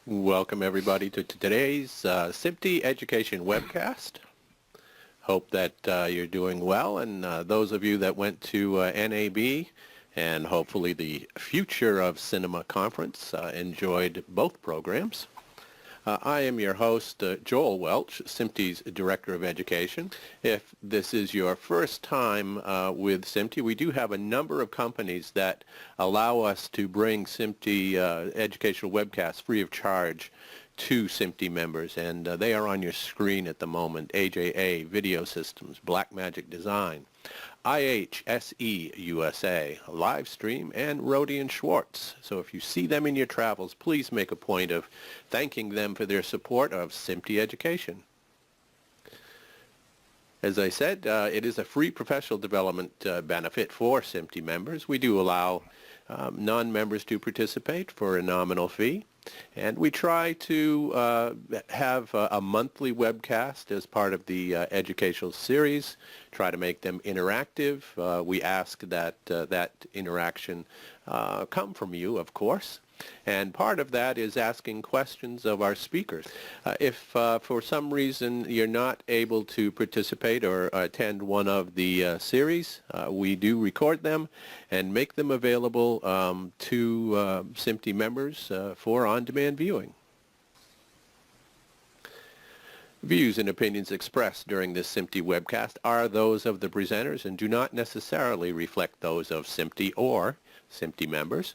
Welcome everybody to today's SIMPTE Education webcast. Hope that you're doing well, and those of you that went to NAB and hopefully the Future of Cinema Conference enjoyed both programs. I am your host, Joel Welch, SIMPTE's Director of Education. If this is your first time with SIMPTE, we do have a number of companies that allow us to bring SIMPTE educational webcasts free of charge to SIMPTE members, and they are on your screen at the moment. AJA Video Systems, Blackmagic Design, IHSE USA, Livestream, and Rohde & Schwartz. So if you see them in your travels, please make a point of thanking them for their support of SIMPTE education. As I said, it is a free professional development benefit for SIMPTE members. We do allow non-members to participate for a nominal fee. And we try to have a monthly webcast as part of the educational series, try to make them interactive. We ask that that interaction come from you, of course. And part of that is asking questions of our speakers. If for some reason you're not able to participate or attend one of the series, we do record them and make them available to SIMPTE members for on-demand viewing. Views and opinions expressed during this SIMPTE webcast are those of the presenters and do not necessarily reflect those of SIMPTE or SIMPTE members.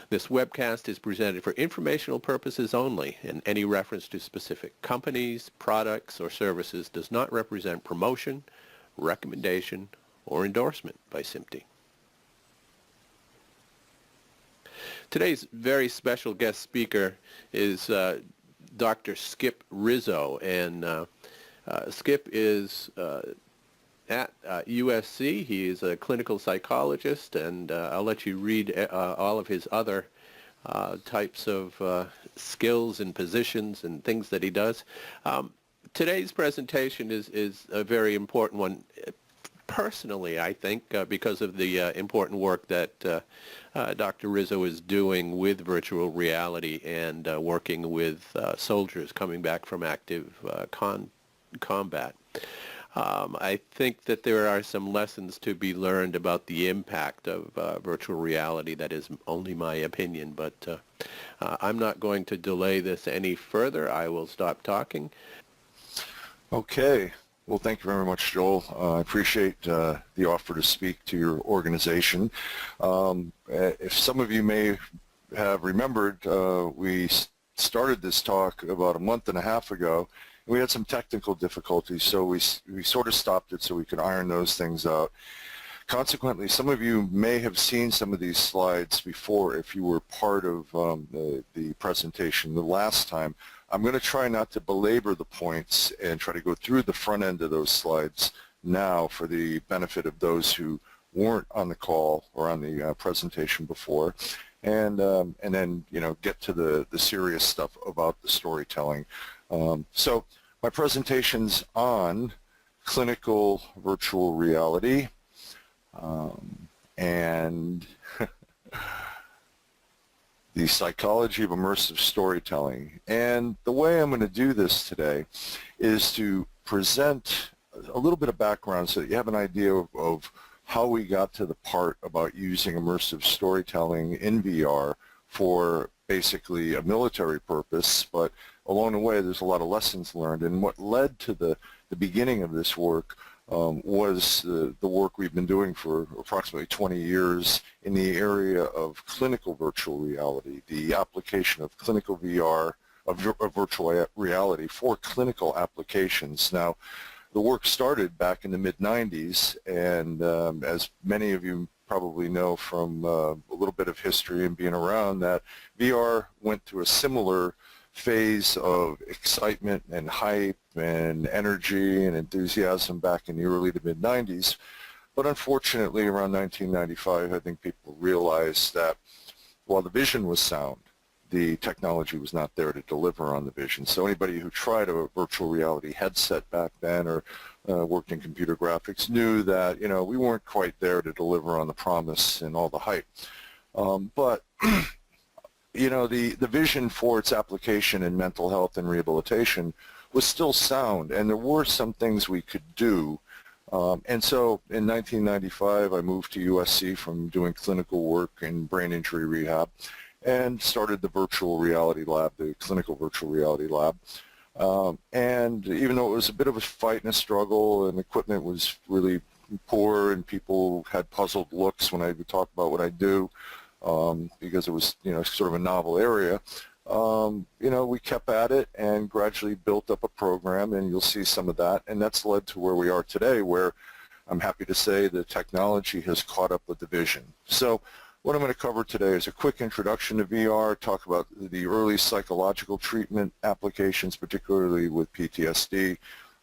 This webcast is presented for informational purposes only, and any reference to specific companies, products, or services does not represent promotion, recommendation, or endorsement by SIMPTE. Today's very special guest speaker is Dr. Skip Rizzo, and Skip is at USC. He is a clinical psychologist, and I'll let you read all of his other types of skills and positions and things that he does. Today's presentation is a very important one. Personally, I think, because of the important work that Dr. Rizzo is doing with virtual reality and working with soldiers coming back from active combat. I think that there are some lessons to be learned about the impact of virtual reality. That is only my opinion, but I'm not going to delay this any further. I will stop talking. Okay. Well, thank you very much, Joel. I appreciate the offer to speak to your organization. If some of you may have remembered, we started this talk about a month and a half ago. We had some technical difficulties, so we sort of stopped it so we could iron those things out. Consequently, some of you may have seen some of these slides before if you were part of the presentation the last time. I'm going to try not to belabor the points and try to go through the front end of those slides now for the benefit of those who weren't on the call or on the presentation before, and then get to the serious stuff about the storytelling. So my presentation's on clinical virtual reality and the psychology of immersive storytelling. And the way I'm going to do this today is to present a little bit of background so that you have an idea of how we got to the part about using immersive storytelling in VR for basically a military purpose, but along the way there's a lot of lessons learned. And what led to the beginning of this work was the work we've been doing for approximately 20 years in the area of clinical virtual reality, the application of clinical VR, of virtual reality for clinical applications. Now, the work started back in the mid-90s, and as many of you probably know from a little bit of history and being around, that VR went through a similar phase of excitement and hype and energy and enthusiasm back in the early to mid-90s. But unfortunately, around 1995, I think people realized that while the vision was sound, the technology was not there to deliver on the vision. So anybody who tried a virtual reality headset back then or worked in computer graphics knew that, we weren't quite there to deliver on the promise and all the hype. But you know, the vision for its application in mental health and rehabilitation was still sound, and there were some things we could do. And so in 1995, I moved to USC from doing clinical work in brain injury rehab and started the virtual reality lab, the clinical virtual reality lab. And even though it was a bit of a fight and a struggle and equipment was really poor and people had puzzled looks when I would talk about what I do, because it was, you know, sort of a novel area, you know, we kept at it and gradually built up a program, and you'll see some of that. And that's led to where we are today, where I'm happy to say the technology has caught up with the vision. So what I'm going to cover today is a quick introduction to VR, talk about the early psychological treatment applications, particularly with PTSD,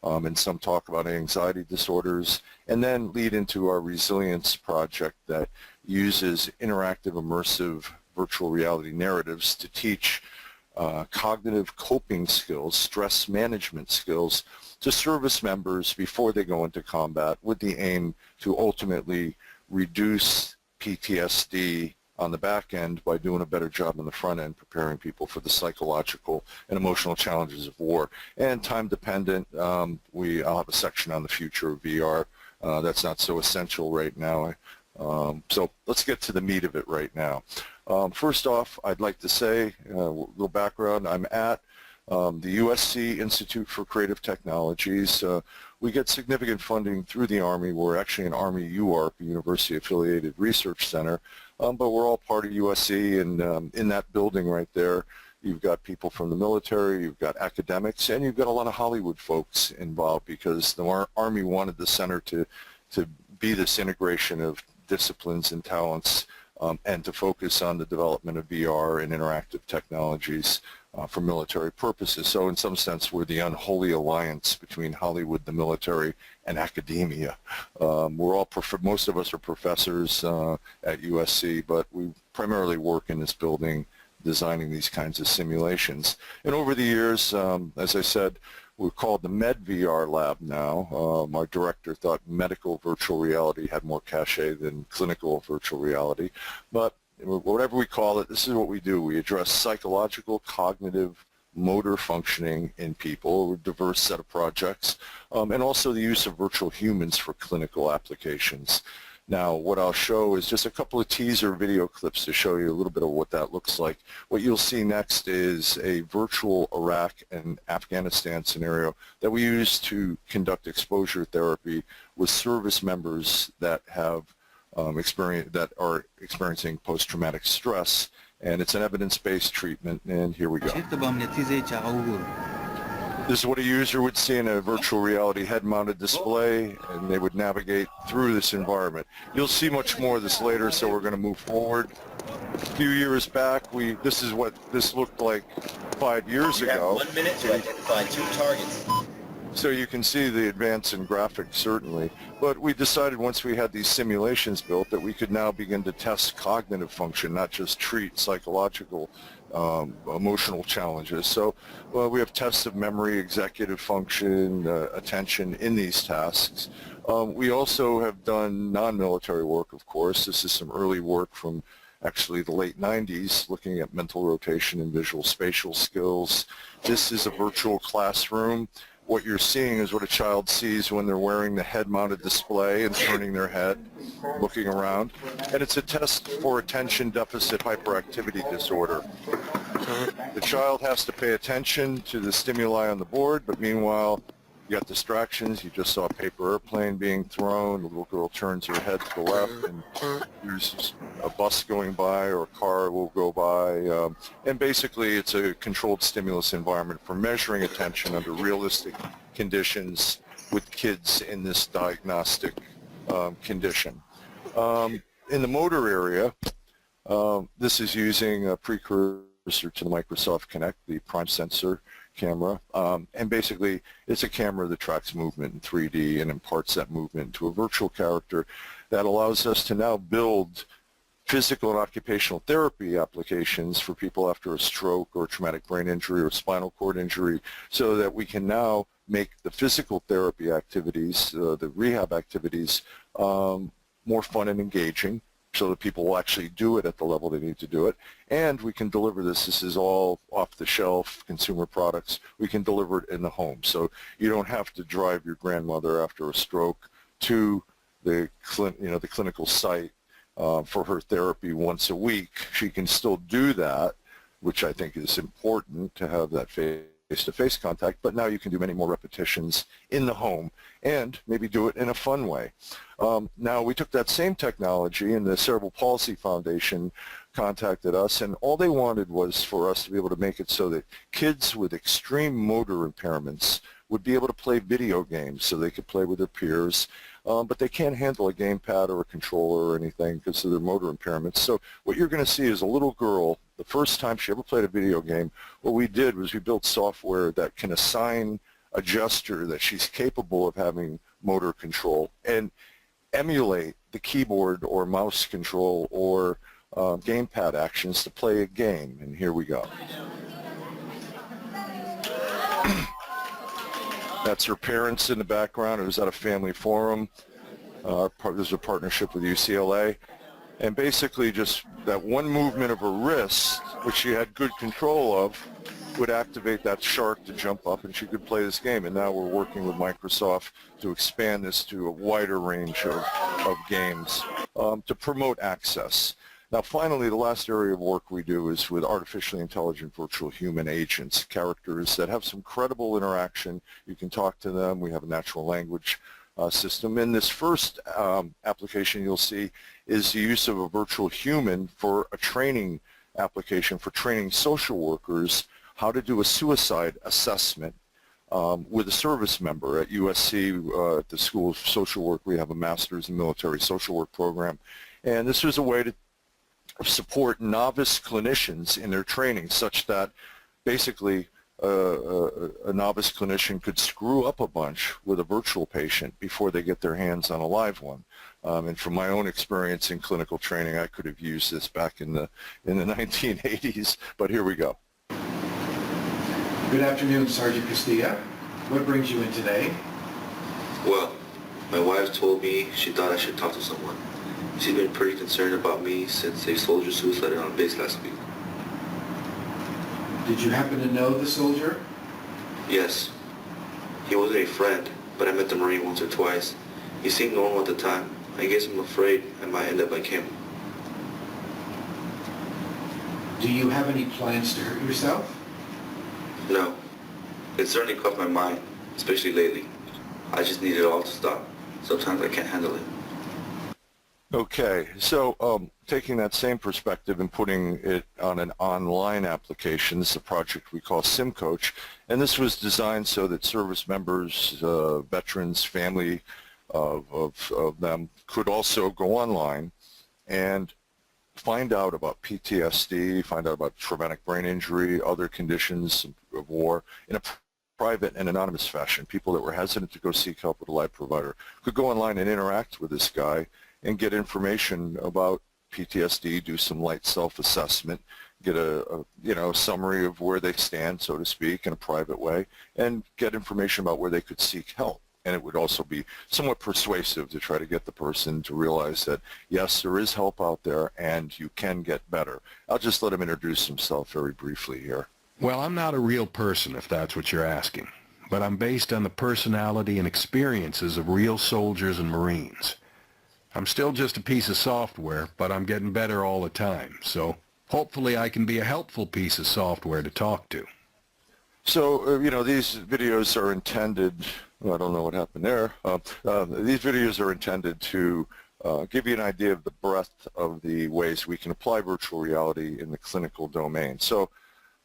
and some talk about anxiety disorders, and then lead into our resilience project that uses interactive, immersive virtual reality narratives to teach cognitive coping skills, stress management skills to service members before they go into combat, with the aim to ultimately reduce PTSD on the back end by doing a better job on the front end, preparing people for the psychological and emotional challenges of war. And time dependent, I'll have a section on the future of VR. That's not so essential right now. So let's get to the meat of it right now. First off, I'd like to say a little background. I'm at the USC Institute for Creative Technologies. We get significant funding through the Army. We're actually an Army UARP, a University-affiliated research center, but we're all part of USC, and in that building right there, you've got people from the military, you've got academics, and you've got a lot of Hollywood folks involved, because the Army wanted the center to be this integration of disciplines and talents, and to focus on the development of VR and interactive technologies for military purposes. So in some sense, we're the unholy alliance between Hollywood, the military, and academia. Most of us are professors at USC, but we primarily work in this building designing these kinds of simulations. And over the years, as I said, we're called the MedVR Lab now. Our director thought medical virtual reality had more cachet than clinical virtual reality. But whatever we call it, this is what we do. We address psychological, cognitive, motor functioning in people, a diverse set of projects, and also the use of virtual humans for clinical applications. Now, what I'll show is just a couple of teaser video clips to show you a little bit of what that looks like. What you'll see next is a virtual Iraq and Afghanistan scenario that we use to conduct exposure therapy with service members that have that are experiencing post-traumatic stress, and it's an evidence-based treatment, and here we go. This is what a user would see in a virtual reality head-mounted display, and they would navigate through this environment. You'll see much more of this later, so we're going to move forward. A few years back, this is what this looked like 5 years ago. You have 1 minute to identify 2 targets. So you can see the advance in graphics, certainly. But we decided once we had these simulations built that we could now begin to test cognitive function, not just treat psychological emotional challenges. So we have tests of memory, executive function, attention in these tasks. We also have done non-military work, of course. This is some early work from actually the late 90s, looking at mental rotation and visual spatial skills. This is a virtual classroom. What you're seeing is what a child sees when they're wearing the head-mounted display and turning their head, looking around. And it's a test for attention deficit hyperactivity disorder. The child has to pay attention to the stimuli on the board, but meanwhile, you got distractions. You just saw a paper airplane being thrown. The little girl turns her head to the left, and there's a bus going by or a car will go by. And basically, it's a controlled stimulus environment for measuring attention under realistic conditions with kids in this diagnostic condition. In the motor area, this is using a precursor to the Microsoft Kinect, the Prime Sensor camera, and basically it's a camera that tracks movement in 3D and imparts that movement to a virtual character that allows us to now build physical and occupational therapy applications for people after a stroke or a traumatic brain injury or spinal cord injury, so that we can now make the physical therapy activities, the rehab activities, more fun and engaging, so that people will actually do it at the level they need to do it. And we can deliver this. This is all off-the-shelf consumer products. We can deliver it in the home. So you don't have to drive your grandmother after a stroke to the clinical site for her therapy once a week. She can still do that, which I think is important to have that face-to-face contact, but now you can do many more repetitions in the home and maybe do it in a fun way. Now, we took that same technology, and the Cerebral Palsy Foundation contacted us, and all they wanted was for us to be able to make it so that kids with extreme motor impairments would be able to play video games so they could play with their peers, but they can't handle a gamepad or a controller or anything because of their motor impairments. So what you're going to see is a little girl, the first time she ever played a video game, what we did was we built software that can assign a gesture that she's capable of having motor control and emulate the keyboard or mouse control or gamepad actions to play a game. And here we go. That's her parents in the background. It was at a family forum. There's a partnership with UCLA. And basically just that one movement of her wrist, which she had good control of, would activate that shark to jump up and she could play this game. And now we're working with Microsoft to expand this to a wider range of games to promote access. Now finally, the last area of work we do is with artificially intelligent virtual human agents, characters that have some credible interaction. You can talk to them. We have a natural language system. In this first application you'll see is the use of a virtual human for a training application for training social workers how to do a suicide assessment with a service member at USC, at the School of Social Work. We have a master's in military social work program. And this was a way to support novice clinicians in their training such that basically a novice clinician could screw up a bunch with a virtual patient before they get their hands on a live one. And from my own experience in clinical training, I could have used this back in the 1980s, but here we go. Good afternoon, Sergeant Castilla. What brings you in today? Well, my wife told me she thought I should talk to someone. She's been pretty concerned about me since a soldier suicided on base last week. Did you happen to know the soldier? Yes. He wasn't a friend, but I met the Marine once or twice. He seemed normal at the time. I guess I'm afraid I might end up like him. Do you have any plans to hurt yourself? No. It certainly crossed my mind, especially lately. I just need it all to stop. Sometimes I can't handle it. Okay, so taking that same perspective and putting it on an online application, this is a project we call SimCoach, and this was designed so that service members, veterans, family of them could also go online and find out about PTSD, find out about traumatic brain injury, other conditions of war in a private and anonymous fashion. People that were hesitant to go seek help with a live provider could go online and interact with this guy and get information about PTSD, do some light self-assessment, get a summary of where they stand, so to speak, in a private way, and get information about where they could seek help. And it would also be somewhat persuasive to try to get the person to realize that, yes, there is help out there and you can get better. I'll just let him introduce himself very briefly here. Well, I'm not a real person, if that's what you're asking, but I'm based on the personality and experiences of real soldiers and Marines. I'm still just a piece of software, but I'm getting better all the time, so hopefully I can be a helpful piece of software to talk to. So, these videos are intended, I don't know what happened there, these videos are intended to give you an idea of the breadth of the ways we can apply virtual reality in the clinical domain. So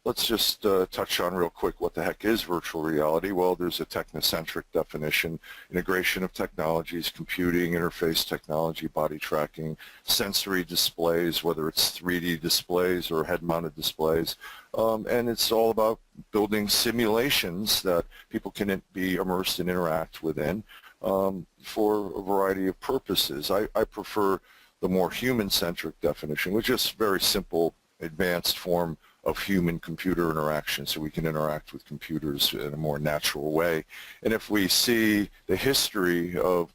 let's just touch on real quick what the heck is virtual reality. Well, there's a technocentric definition, integration of technologies, computing, interface technology, body tracking, sensory displays, whether it's 3D displays or head-mounted displays, and it's all about building simulations that people can be immersed and interact within for a variety of purposes. I prefer the more human-centric definition, which is very simple, advanced form of human-computer interaction, so we can interact with computers in a more natural way. And if we see the history of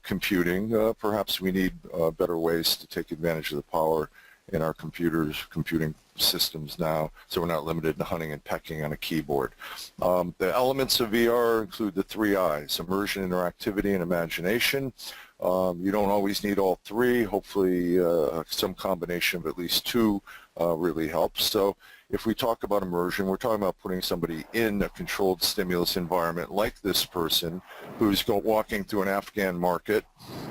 computing. Perhaps we need better ways to take advantage of the power in our computing systems now, so we're not limited to hunting and pecking on a keyboard. The elements of VR include the 3 I's: immersion, interactivity, and imagination. You don't always need all 3. Hopefully some combination of at least 2 really helps. So if we talk about immersion, we're talking about putting somebody in a controlled stimulus environment like this person who's walking through an Afghan market.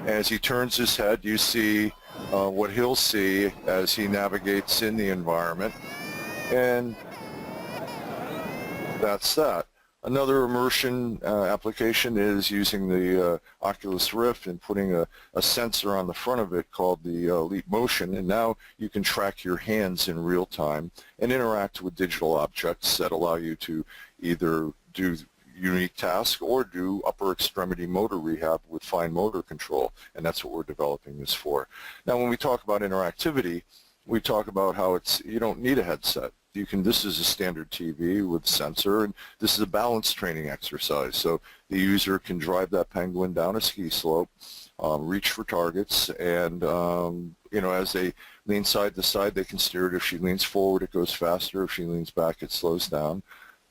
As he turns his head, you see what he'll see as he navigates in the environment, and that's that. Another immersion application is using the Oculus Rift and putting a sensor on the front of it called the Leap Motion, and now you can track your hands in real time and interact with digital objects that allow you to either do unique tasks or do upper extremity motor rehab with fine motor control, and that's what we're developing this for. Now when we talk about interactivity, we talk about how you don't need a headset. This is a standard TV with sensor, and this is a balance training exercise. So the user can drive that penguin down a ski slope, reach for targets, and as they lean side to side, they can steer it. If she leans forward, it goes faster. If she leans back, it slows down.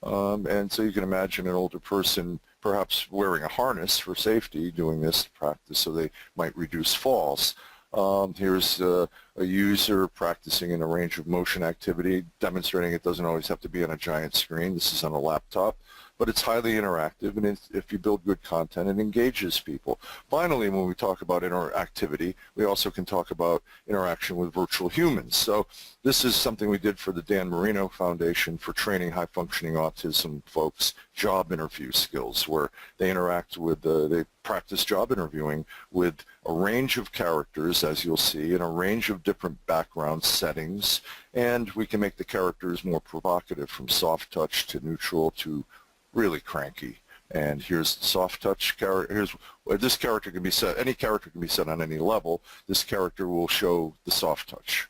And so you can imagine an older person perhaps wearing a harness for safety, doing this to practice so they might reduce falls. Here's a user practicing in a range of motion activity, demonstrating it doesn't always have to be on a giant screen. This is on a laptop, but it's highly interactive, and if you build good content, it engages people. Finally, when we talk about interactivity, we also can talk about interaction with virtual humans. So this is something we did for the Dan Marino Foundation for training high-functioning autism folks job interview skills, where they interact with, they practice job interviewing with a range of characters, as you'll see, in a range of different background settings, and we can make the characters more provocative, from soft touch to neutral to really cranky. And here's the soft touch character. This character can be set, any character can be set on any level. This character will show the soft touch.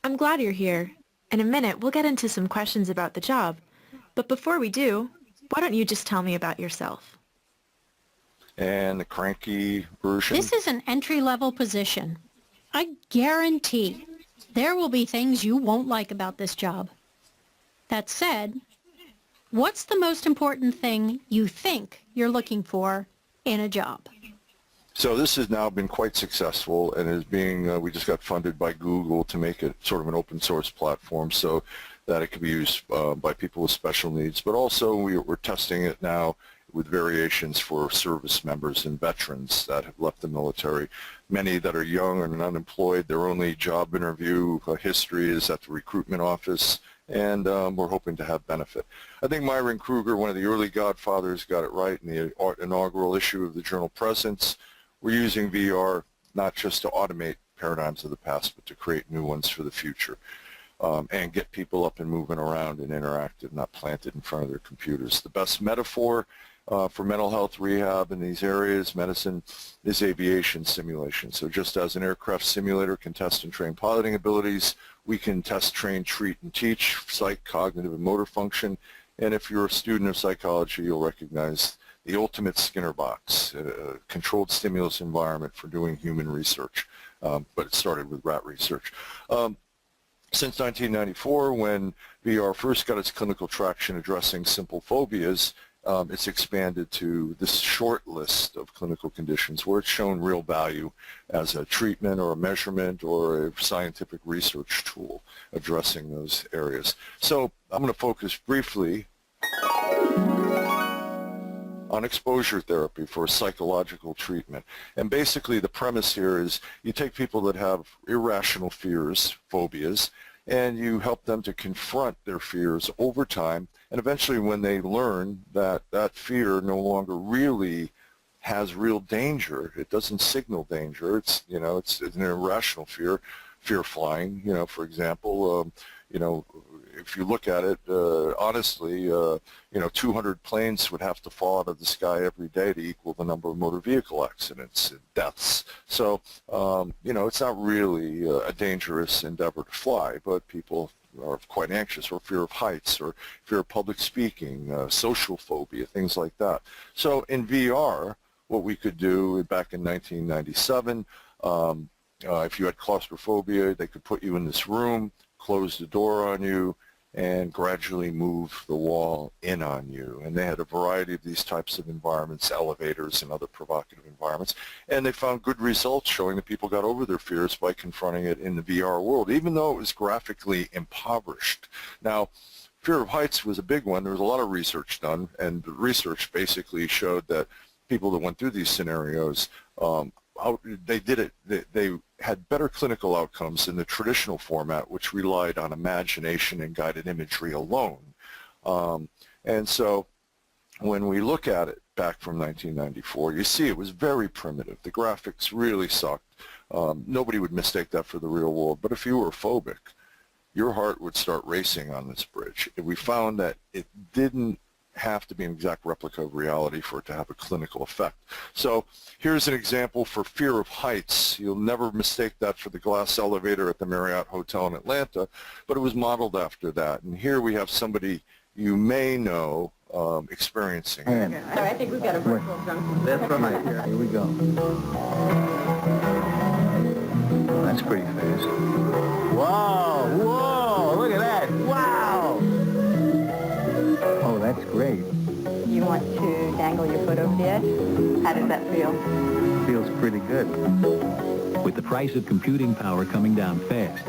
I'm glad you're here. In a minute, we'll get into some questions about the job. But before we do, why don't you just tell me about yourself? And the cranky version. This is an entry-level position. I guarantee there will be things you won't like about this job. That said, what's the most important thing you think you're looking for in a job? So this has now been quite successful, and is being, we just got funded by Google to make it sort of an open source platform so that it can be used by people with special needs. But also we're testing it now with variations for service members and veterans that have left the military. Many that are young and unemployed, their only job interview history is at the recruitment office, and we're hoping to have benefit. I think Myron Kruger, one of the early godfathers, got it right in the inaugural issue of the journal Presence. We're using VR not just to automate paradigms of the past, but to create new ones for the future, and get people up and moving around and interactive, not planted in front of their computers. The best metaphor for mental health rehab in these areas, medicine, is aviation simulation. So just as an aircraft simulator can test and train piloting abilities, we can test, train, treat, and teach psych, cognitive, and motor function. And if you're a student of psychology, you'll recognize the ultimate Skinner box, a controlled stimulus environment for doing human research. But it started with rat research. Since 1994, when VR first got its clinical traction addressing simple phobias, it's expanded to this short list of clinical conditions where it's shown real value as a treatment or a measurement or a scientific research tool addressing those areas. So I'm going to focus briefly on exposure therapy for psychological treatment. And basically the premise here is you take people that have irrational fears, phobias, and you help them to confront their fears over time, and eventually when they learn that that fear no longer really has real danger, it doesn't signal danger, it's, it's an irrational fear, fear flying, for example, if you look at it, honestly, 200 planes would have to fall out of the sky every day to equal the number of motor vehicle accidents and deaths. So, it's not really a dangerous endeavor to fly, but people are quite anxious, or fear of heights, or fear of public speaking, social phobia, things like that. So in VR, what we could do back in 1997. If you had claustrophobia, they could put you in this room, close the door on you, and gradually move the wall in on you. And they had a variety of these types of environments, elevators and other provocative environments. And they found good results showing that people got over their fears by confronting it in the VR world, even though it was graphically impoverished. Now, fear of heights was a big one. There was a lot of research done, and the research basically showed that people that went through these scenarios, they had better clinical outcomes in the traditional format, which relied on imagination and guided imagery alone. And so when we look at it back from 1994, you see it was very primitive. The graphics really sucked. Nobody would mistake that for the real world. But if you were phobic, your heart would start racing on this bridge. We found that it didn't have to be an exact replica of reality for it to have a clinical effect. So here's an example for fear of heights. You'll never mistake that for the glass elevator at the Marriott Hotel in Atlanta, but it was modeled after that. And here we have somebody you may know experiencing it. So I think we've got a virtual drunk. That's from right here. Here we go. That's pretty fast. Whoa! Whoa! Look at that! Wow! Oh, that's great. You want to dangle your foot over the edge? How does that feel? Feels pretty good. With the price of computing power coming down fast,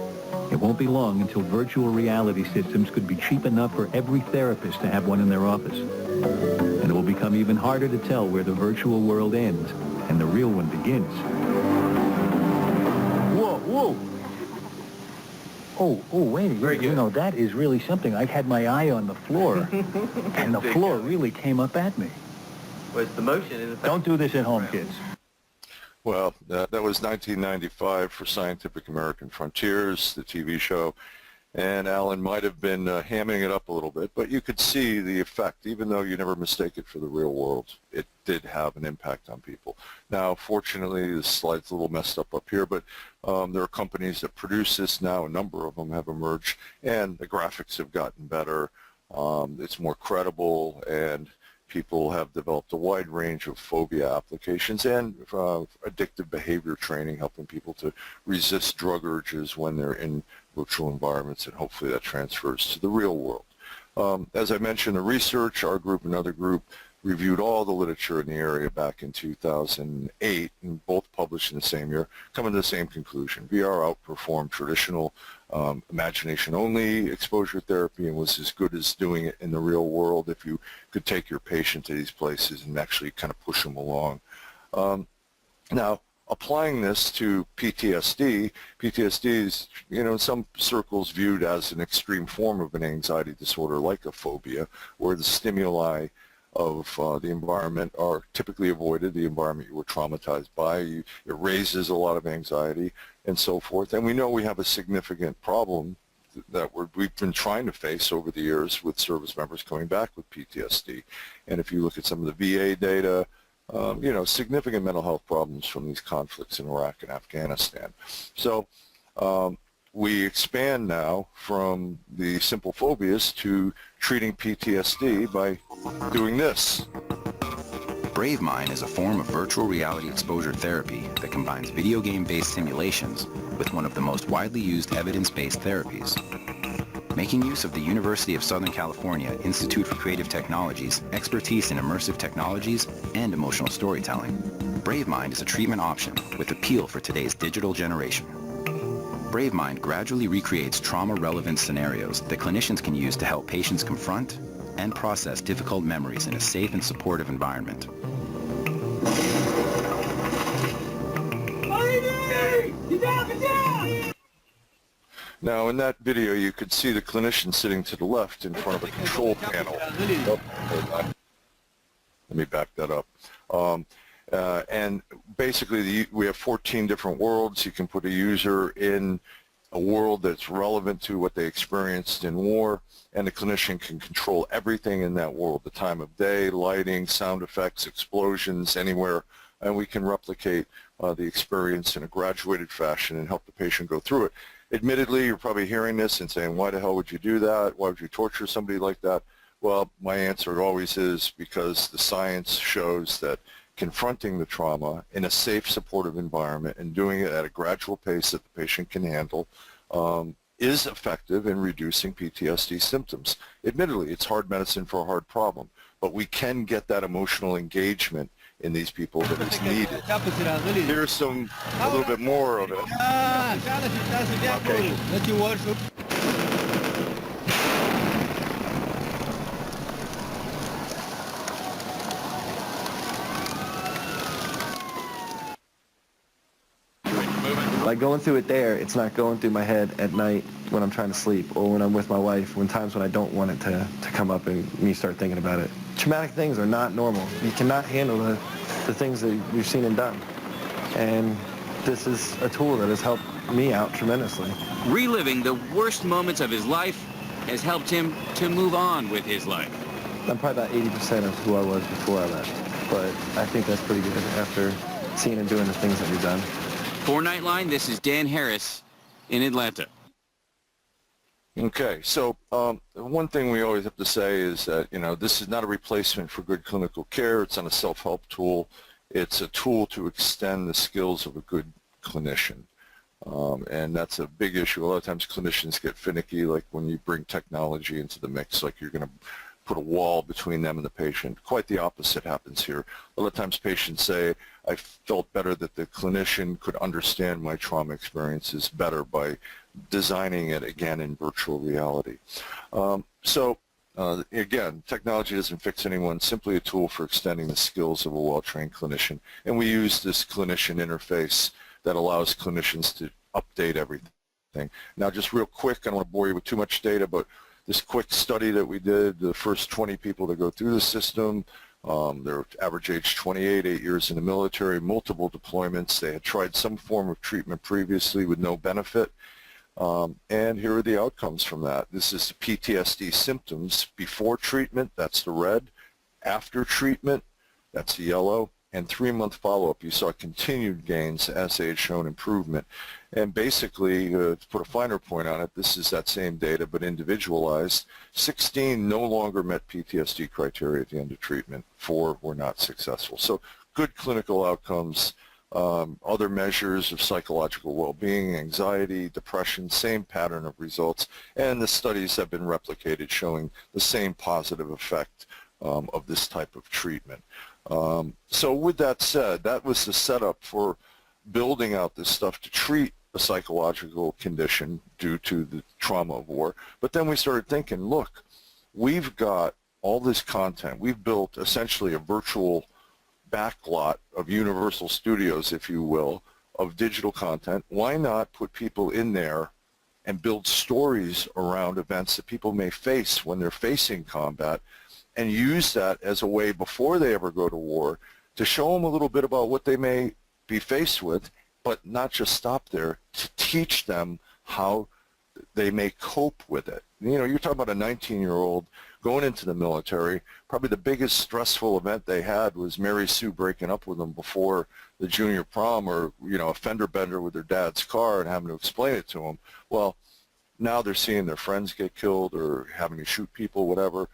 it won't be long until virtual reality systems could be cheap enough for every therapist to have one in their office. And it will become even harder to tell where the virtual world ends and the real one begins. Whoa! Whoa! Oh, wait a minute. You know, that is really something. I had my eye on the floor, and the floor really came up at me. Was the motion? Don't do this at home, kids. Well, that was 1995 for Scientific American Frontiers, the TV show, and Alan might have been hamming it up a little bit, but you could see the effect. Even though you never mistake it for the real world, it did have an impact on people. Now, fortunately, the slide's a little messed up here, but there are companies that produce this now. A number of them have emerged, and the graphics have gotten better. It's more credible, and people have developed a wide range of phobia applications and addictive behavior training, helping people to resist drug urges when they're in virtual environments, and hopefully that transfers to the real world. As I mentioned, the research, our group and another group reviewed all the literature in the area back in 2008, and both published in the same year, coming to the same conclusion. VR outperformed traditional imagination-only exposure therapy and was as good as doing it in the real world if you could take your patient to these places and actually kind of push them along. Now, applying this to PTSD is, in some circles viewed as an extreme form of an anxiety disorder like a phobia, where the stimuli of the environment are typically avoided, the environment you were traumatized by. It raises a lot of anxiety and so forth. And we know we have a significant problem that we've been trying to face over the years with service members coming back with PTSD. And if you look at some of the VA data, significant mental health problems from these conflicts in Iraq and Afghanistan. So we expand now from the simple phobias to treating PTSD by doing this. BraveMind is a form of virtual reality exposure therapy that combines video game-based simulations with one of the most widely used evidence-based therapies. Making use of the University of Southern California Institute for Creative Technologies' expertise in immersive technologies and emotional storytelling, BraveMind is a treatment option with appeal for today's digital generation. BraveMind gradually recreates trauma-relevant scenarios that clinicians can use to help patients confront and process difficult memories in a safe and supportive environment. Now, in that video, you could see the clinician sitting to the left in front of a control panel. Oh, hold on. Let me back that up. And basically, we have 14 different worlds. You can put a user in a world that's relevant to what they experienced in war, and the clinician can control everything in that world, the time of day, lighting, sound effects, explosions, anywhere, and we can replicate the experience in a graduated fashion and help the patient go through it. Admittedly, you're probably hearing this and saying, why the hell would you do that? Why would you torture somebody like that? Well, my answer always is because the science shows that confronting the trauma in a safe, supportive environment and doing it at a gradual pace that the patient can handle is effective in reducing PTSD symptoms. Admittedly, it's hard medicine for a hard problem, but we can get that emotional engagement in these people that is needed. Here's a little bit more of it. Okay. Like going through it there, it's not going through my head at night when I'm trying to sleep or when I'm with my wife, when times when I don't want it to come up and me start thinking about it. Traumatic things are not normal. You cannot handle the things that we've seen and done. And this is a tool that has helped me out tremendously. Reliving the worst moments of his life has helped him to move on with his life. I'm probably about 80% of who I was before I left, but I think that's pretty good after seeing and doing the things that we've done. For Nightline, this is Dan Harris in Atlanta. Okay, so one thing we always have to say is that, this is not a replacement for good clinical care. It's not a self-help tool. It's a tool to extend the skills of a good clinician. And that's a big issue. A lot of times clinicians get finicky, like when you bring technology into the mix, like you're going to put a wall between them and the patient. Quite the opposite happens here. A lot of times patients say, I felt better that the clinician could understand my trauma experiences better by designing it again in virtual reality. Again, technology doesn't fix anyone, simply a tool for extending the skills of a well-trained clinician. And we use this clinician interface that allows clinicians to update everything. Now, just real quick, I don't want to bore you with too much data, but this quick study that we did, the first 20 people to go through the system, they're average age 28, 8 years in the military, multiple deployments. They had tried some form of treatment previously with no benefit. And here are the outcomes from that. This is the PTSD symptoms before treatment, that's the red. After treatment, that's the yellow. And 3-month follow-up, you saw continued gains as they had shown improvement. And basically, to put a finer point on it, this is that same data but individualized. 16 no longer met PTSD criteria at the end of treatment. 4 were not successful. So good clinical outcomes. Other measures of psychological well-being, anxiety, depression, same pattern of results. And the studies have been replicated showing the same positive effect of this type of treatment. So with that said, that was the setup for building out this stuff to treat a psychological condition due to the trauma of war. But then we started thinking, look, we've got all this content. We've built essentially a virtual backlot of Universal Studios, if you will, of digital content. Why not put people in there and build stories around events that people may face when they're facing combat, and use that as a way before they ever go to war to show them a little bit about what they may be faced with, but not just stop there, to teach them how they may cope with it. You're talking about a 19-year-old going into the military. Probably the biggest stressful event they had was Mary Sue breaking up with them before the junior prom, or, a fender bender with their dad's car and having to explain it to them. Well, now they're seeing their friends get killed or having to shoot people, whatever.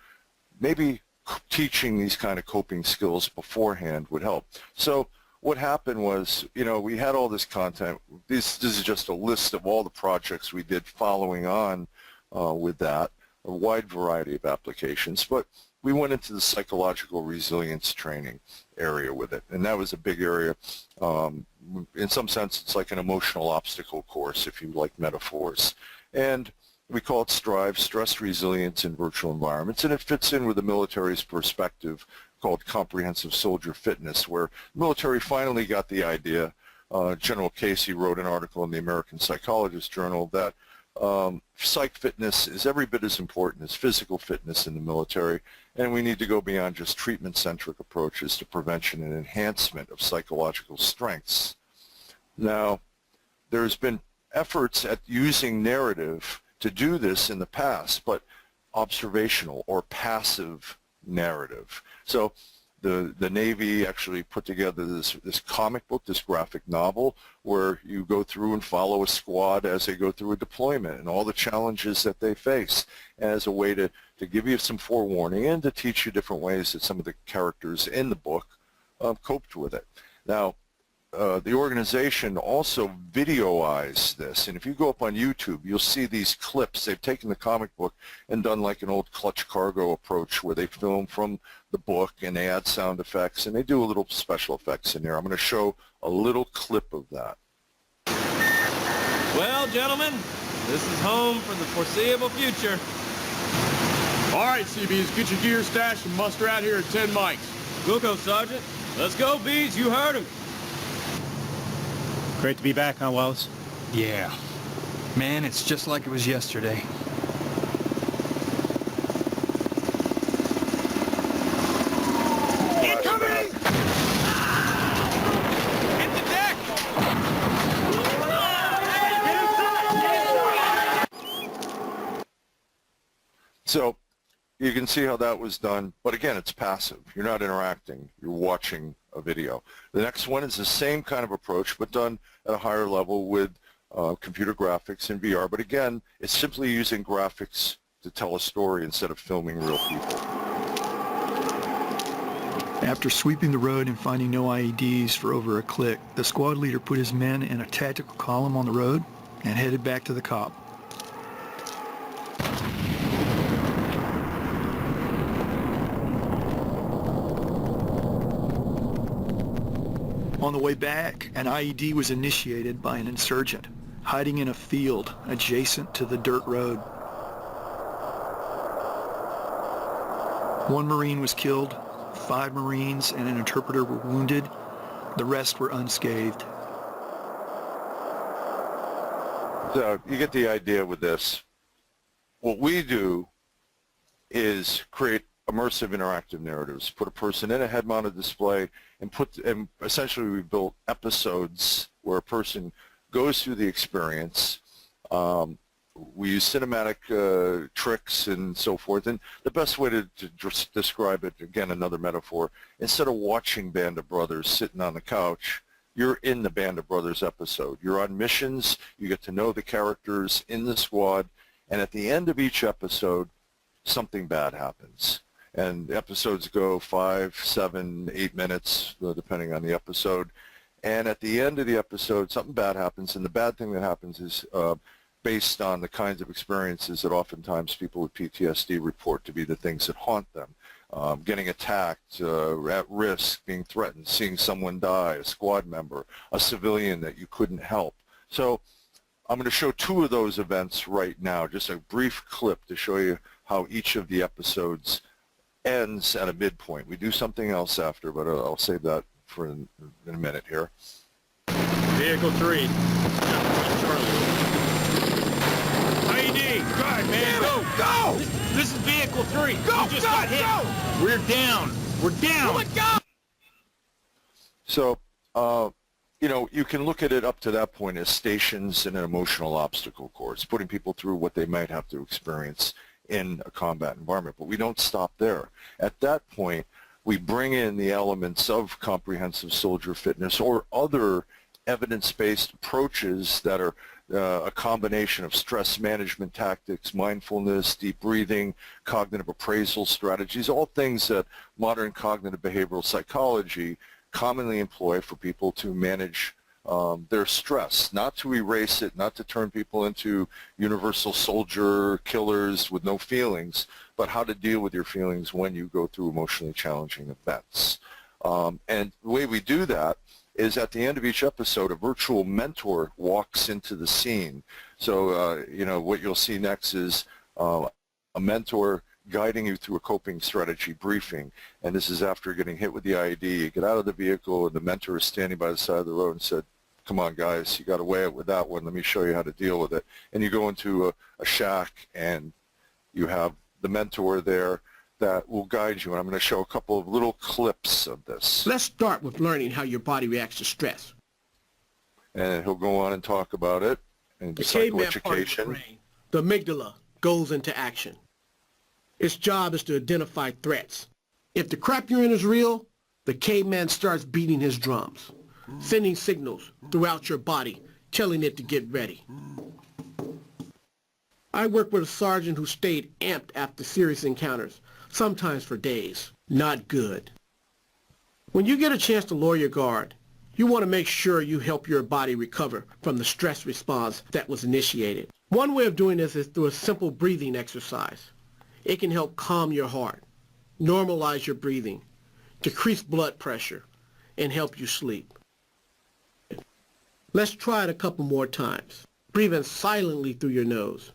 Maybe teaching these kind of coping skills beforehand would help. So what happened was, we had all this content. This is just a list of all the projects we did following on with that, a wide variety of applications. But we went into the psychological resilience training area with it, and that was a big area. In some sense, it's like an emotional obstacle course, if you like metaphors. And we call it STRIVE, Stress Resilience in Virtual Environments, and it fits in with the military's perspective called Comprehensive Soldier Fitness, where the military finally got the idea. General Casey wrote an article in the American Psychologist Journal that psych fitness is every bit as important as physical fitness in the military, and we need to go beyond just treatment-centric approaches to prevention and enhancement of psychological strengths. Now, there's been efforts at using narrative to do this in the past, but observational or passive narrative. So the Navy actually put together this comic book, this graphic novel, where you go through and follow a squad as they go through a deployment and all the challenges that they face, as a way to give you some forewarning and to teach you different ways that some of the characters in the book coped with it. Now, the organization also videoized this, and if you go up on YouTube, you'll see these clips. They've taken the comic book and done like an old Clutch Cargo approach where they film from the book and they add sound effects and they do a little special effects in there. I'm going to show a little clip of that. Well, gentlemen, this is home for the foreseeable future. All right, CBs, get your gear stashed and muster out here at 10 mics. We'll go, Sergeant. Let's go, Bees. You heard him. Great to be back, huh, Wallace? Yeah. Man, it's just like it was yesterday. Incoming! Hit the deck! So you can see how that was done, but again, it's passive. You're not interacting. You're watching a video. The next one is the same kind of approach, but done at a higher level with computer graphics and VR. But again, it's simply using graphics to tell a story instead of filming real people. After sweeping the road and finding no IEDs for over a click, the squad leader put his men in a tactical column on the road and headed back to the COP. On the way back, an IED was initiated by an insurgent, hiding in a field adjacent to the dirt road. One Marine was killed, 5 Marines and an interpreter were wounded. The rest were unscathed. So you get the idea with this. What we do is create immersive interactive narratives, put a person in a head-mounted display, and essentially we built episodes where a person goes through the experience. We use cinematic tricks and so forth, and the best way to describe it, again, another metaphor, instead of watching Band of Brothers sitting on the couch, you're in the Band of Brothers episode. You're on missions, you get to know the characters in the squad, and at the end of each episode, something bad happens. And episodes go 5, 7, 8 minutes, depending on the episode. And at the end of the episode, something bad happens, and the bad thing that happens is based on the kinds of experiences that oftentimes people with PTSD report to be the things that haunt them. Getting attacked, at risk, being threatened, seeing someone die, a squad member, a civilian that you couldn't help. So I'm going to show 2 of those events right now, just a brief clip to show you how each of the episodes ends at a midpoint. We do something else after, but I'll save that for in a minute here. Vehicle 3. Charlie. IED! Go ahead, man. Go! Go! This is Vehicle 3. Go! We just got hit. Go! We're down. We're down. Let go! So, you know, you can look at it up to that point as stations in an emotional obstacle course, putting people through what they might have to experience in a combat environment. But we don't stop there. At that point, we bring in the elements of comprehensive soldier fitness or other evidence-based approaches that are a combination of stress management tactics, mindfulness, deep breathing, cognitive appraisal strategies, all things that modern cognitive behavioral psychology commonly employ for people to manage their stress, not to erase it, not to turn people into universal soldier killers with no feelings, but how to deal with your feelings when you go through emotionally challenging events. And the way we do that is at the end of each episode, a virtual mentor walks into the scene. So, you know, what you'll see next is a mentor guiding you through a coping strategy briefing. And this is after getting hit with the IED. You get out of the vehicle, and the mentor is standing by the side of the road and said, "Come on, guys, you got away with that one. Let me show you how to deal with it." And you go into a shack, and you have the mentor there that will guide you. And I'm going to show a couple of little clips of this. Let's start with learning how your body reacts to stress. And he'll go on and talk about it and The caveman part of the psychoeducation. brain, the amygdala, goes into action. Its job is to identify threats. If the crap you're in is real, the caveman starts beating his drums, sending signals throughout your body, telling it to get ready. I worked with a sergeant who stayed amped after serious encounters, sometimes for days. Not good. When you get a chance to lower your guard, you want to make sure you help your body recover from the stress response that was initiated. One way of doing this is through a simple breathing exercise. It can help calm your heart, normalize your breathing, decrease blood pressure, and help you sleep. Let's try it a couple more times. Breathe in silently through your nose,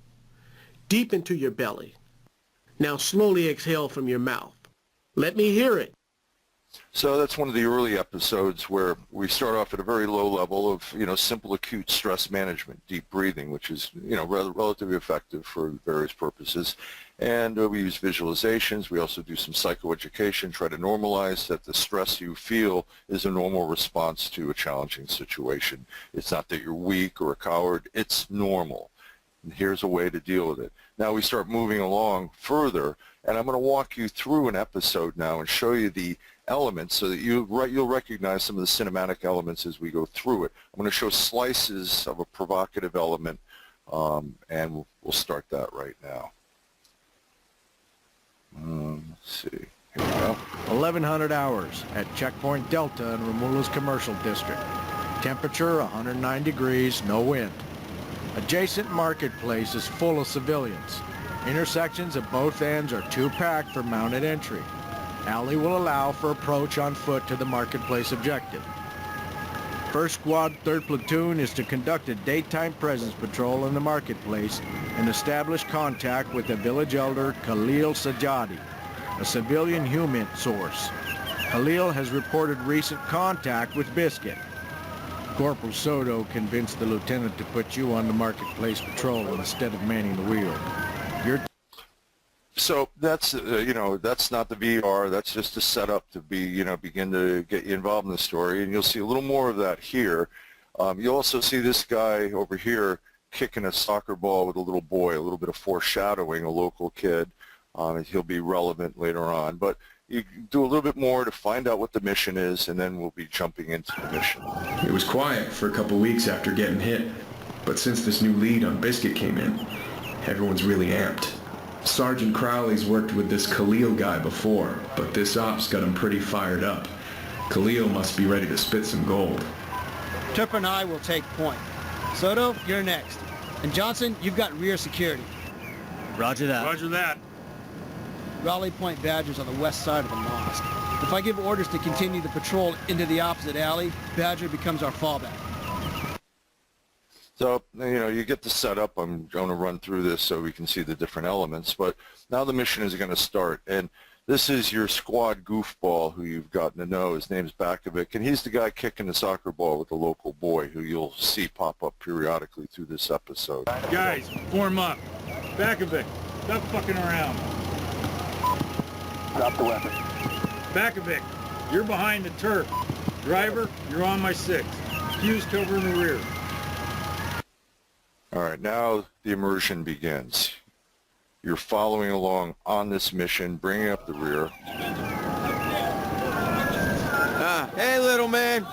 deep into your belly. Now slowly exhale from your mouth. Let me hear it. So that's one of the early episodes where we start off at a very low level of, simple acute stress management, deep breathing, which is, rather relatively effective for various purposes. And we use visualizations. We also do some psychoeducation, try to normalize that the stress you feel is a normal response to a challenging situation. It's not that you're weak or a coward. It's normal. And here's a way to deal with it. Now we start moving along further, and I'm going to walk you through an episode now and show you the elements so that you'll recognize some of the cinematic elements as we go through it. I'm going to show slices of a provocative element, and we'll start that right now. Let's see. Here we go. 1,100 hours at Checkpoint Delta in Romula's commercial district. Temperature 109 degrees, no wind. Adjacent marketplace is full of civilians. Intersections at both ends are too packed for mounted entry. Alley will allow for approach on foot to the marketplace objective. First Squad, 3rd Platoon is to conduct a daytime presence patrol in the marketplace and establish contact with the village elder Khalil Sajadi, a civilian human source. Khalil has reported recent contact with Biscuit. Corporal Soto convinced the lieutenant to put you on the marketplace patrol instead of manning the wheel. So that's, that's not the VR. That's just a setup to begin to get you involved in the story. And you'll see a little more of that here. You'll also see this guy over here kicking a soccer ball with a little boy, a little bit of foreshadowing, a local kid. He'll be relevant later on. But you do a little bit more to find out what the mission is, and then we'll be jumping into the mission. It was quiet for a couple weeks after getting hit. But since this new lead on Biscuit came in, everyone's really amped. Sergeant Crowley's worked with this Khalil guy before, but this ops got him pretty fired up. Khalil must be ready to spit some gold. Tupper and I will take point. Soto, you're next. And Johnson, you've got rear security. Roger that. Roger that. Raleigh Point Badger's on the west side of the mosque. If I give orders to continue the patrol into the opposite alley, Badger becomes our fallback. So, you get the setup. I'm going to run through this so we can see the different elements. But now the mission is going to start. And this is your squad goofball who you've gotten to know. His name's Bakovic. And he's the guy kicking the soccer ball with the local boy who you'll see pop up periodically through this episode. Guys, form up. Bakovic, stop fucking around. Drop the weapon. Bakovic, you're behind the turf. Driver, you're on my 6. Fuse cover in the rear. All right, now the immersion begins. You're following along on this mission, bringing up the rear. Hey, little man.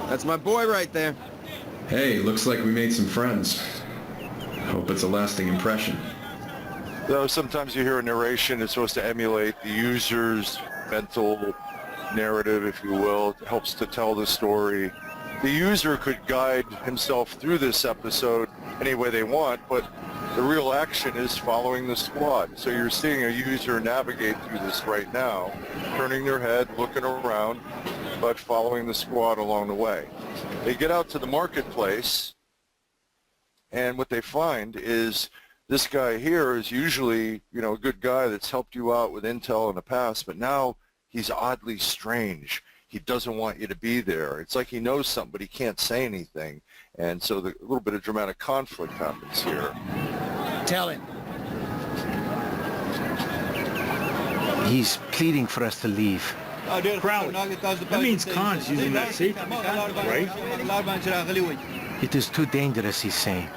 That's my boy right there. Hey, looks like we made some friends. Hope it's a lasting impression. Though sometimes you hear a narration, it's supposed to emulate the user's mental narrative, if you will. It helps to tell the story. The user could guide himself through this episode any way they want, but the real action is following the squad. So you're seeing a user navigate through this right now, turning their head, looking around, but following the squad along the way. They get out to the marketplace, and what they find is this guy here is usually, a good guy that's helped you out with intel in the past, but now he's oddly strange. He doesn't want you to be there. It's like he knows something, but he can't say anything. And so a little bit of dramatic conflict happens here. Tell him. He's pleading for us to leave. Crowley, that means Khan's using that safety, right? It is too dangerous, he's saying.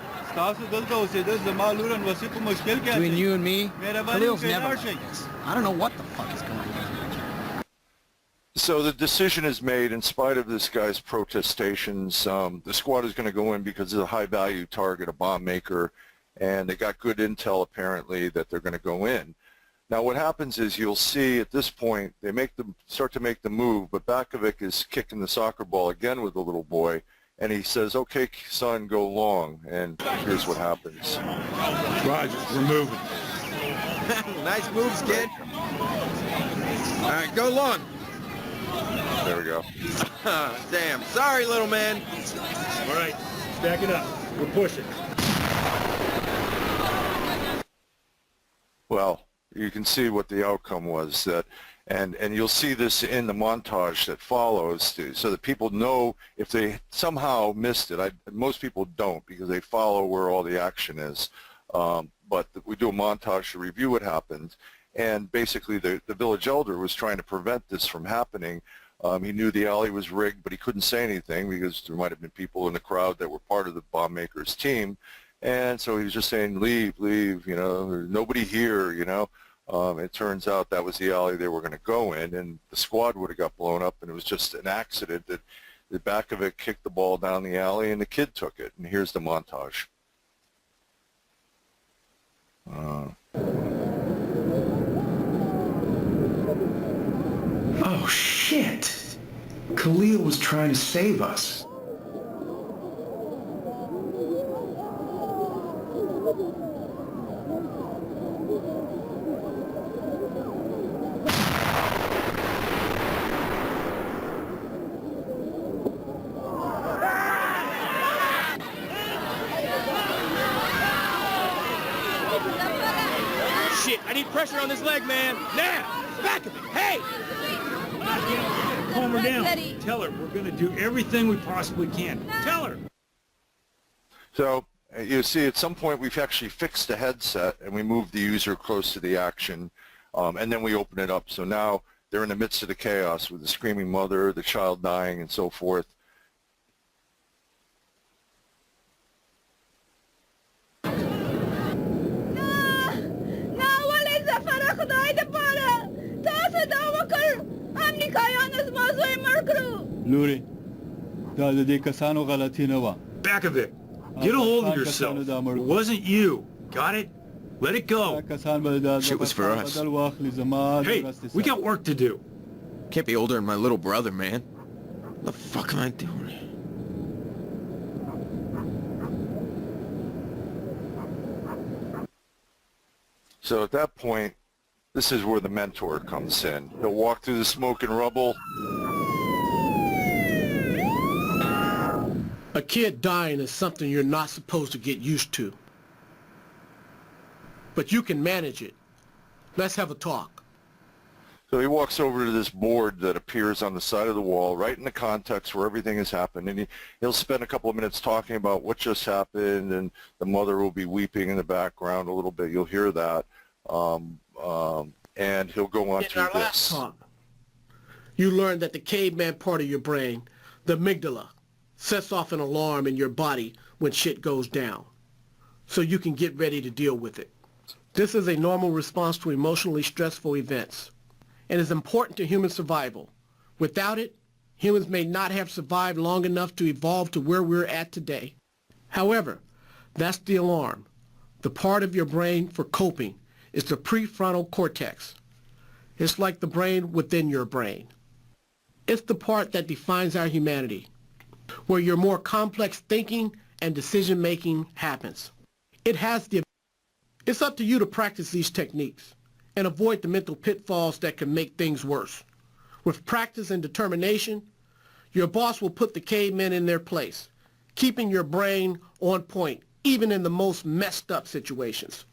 Between you and me, Khalil's never like this. I don't know what the fuck is going on. So the decision is made in spite of this guy's protestations. The squad is going to go in because it's a high-value target, a bomb maker, and they got good intel apparently that they're going to go in. Now what happens is you'll see at this point they start to make the move, but Bakovic is kicking the soccer ball again with the little boy, and he says, "Okay, son, go long." And here's what happens. Roger, we're moving. Nice moves, kid. All right, go long. There we go. Damn. Sorry, little man. All right, stack it up. We're pushing. Well, you can see what the outcome was, that, and you'll see this in the montage that follows, so that people know if they somehow missed it. Most people don't because they follow where all the action is. But we do a montage to review what happened, and basically the village elder was trying to prevent this from happening. He knew the alley was rigged, but he couldn't say anything because there might have been people in the crowd that were part of the bomb maker's team. And so he was just saying, leave, leave, you know, there's nobody here, you know. It turns out that was the alley they were going to go in, and the squad would have got blown up, and it was just an accident that the Bakovic kicked the ball down the alley, and the kid took it. And here's the montage. Oh, shit. Khalil was trying to save us. Shit, I need pressure on this leg, man. Now! Back of it! Hey! Calm her down. Tell her we're going to do everything we possibly can. Tell her! So you see at some point we've actually fixed the headset and we moved the user close to the action, and then we open it up. So now they're in the midst of the chaos with the screaming mother, the child dying, and so forth. Luri, da د دې کسانو غلطي نه وه. Bakovic, get a hold of yourself. It wasn't you. Got it? Let it go. Shit was for us. Hey, we got work to do. Can't be older than my little brother, man. What the fuck am I doing? So at that point, this is where the mentor comes in. He'll walk through the smoke and rubble. A kid dying is something you're not supposed to get used to. But you can manage it. Let's have a talk. So he walks over to this board that appears on the side of the wall, right in the context where everything has happened, and he'll spend a couple of minutes talking about what just happened, and the mother will be weeping in the background a little bit. You'll hear that. And he'll go on through this. Talk, you learn that the caveman part of your brain, the amygdala, sets off an alarm in your body when shit goes down, so you can get ready to deal with it. This is a normal response to emotionally stressful events and is important to human survival. Without it, humans may not have survived long enough to evolve to where we're at today. However, that's the alarm. The part of your brain for coping is the prefrontal cortex. It's like the brain within your brain. It's the part that defines our humanity, where your more complex thinking and decision-making happens. It's up to you to practice these techniques and avoid the mental pitfalls that can make things worse. With practice and determination, your boss will put the cavemen in their place, keeping your brain on point, even in the most messed up situations.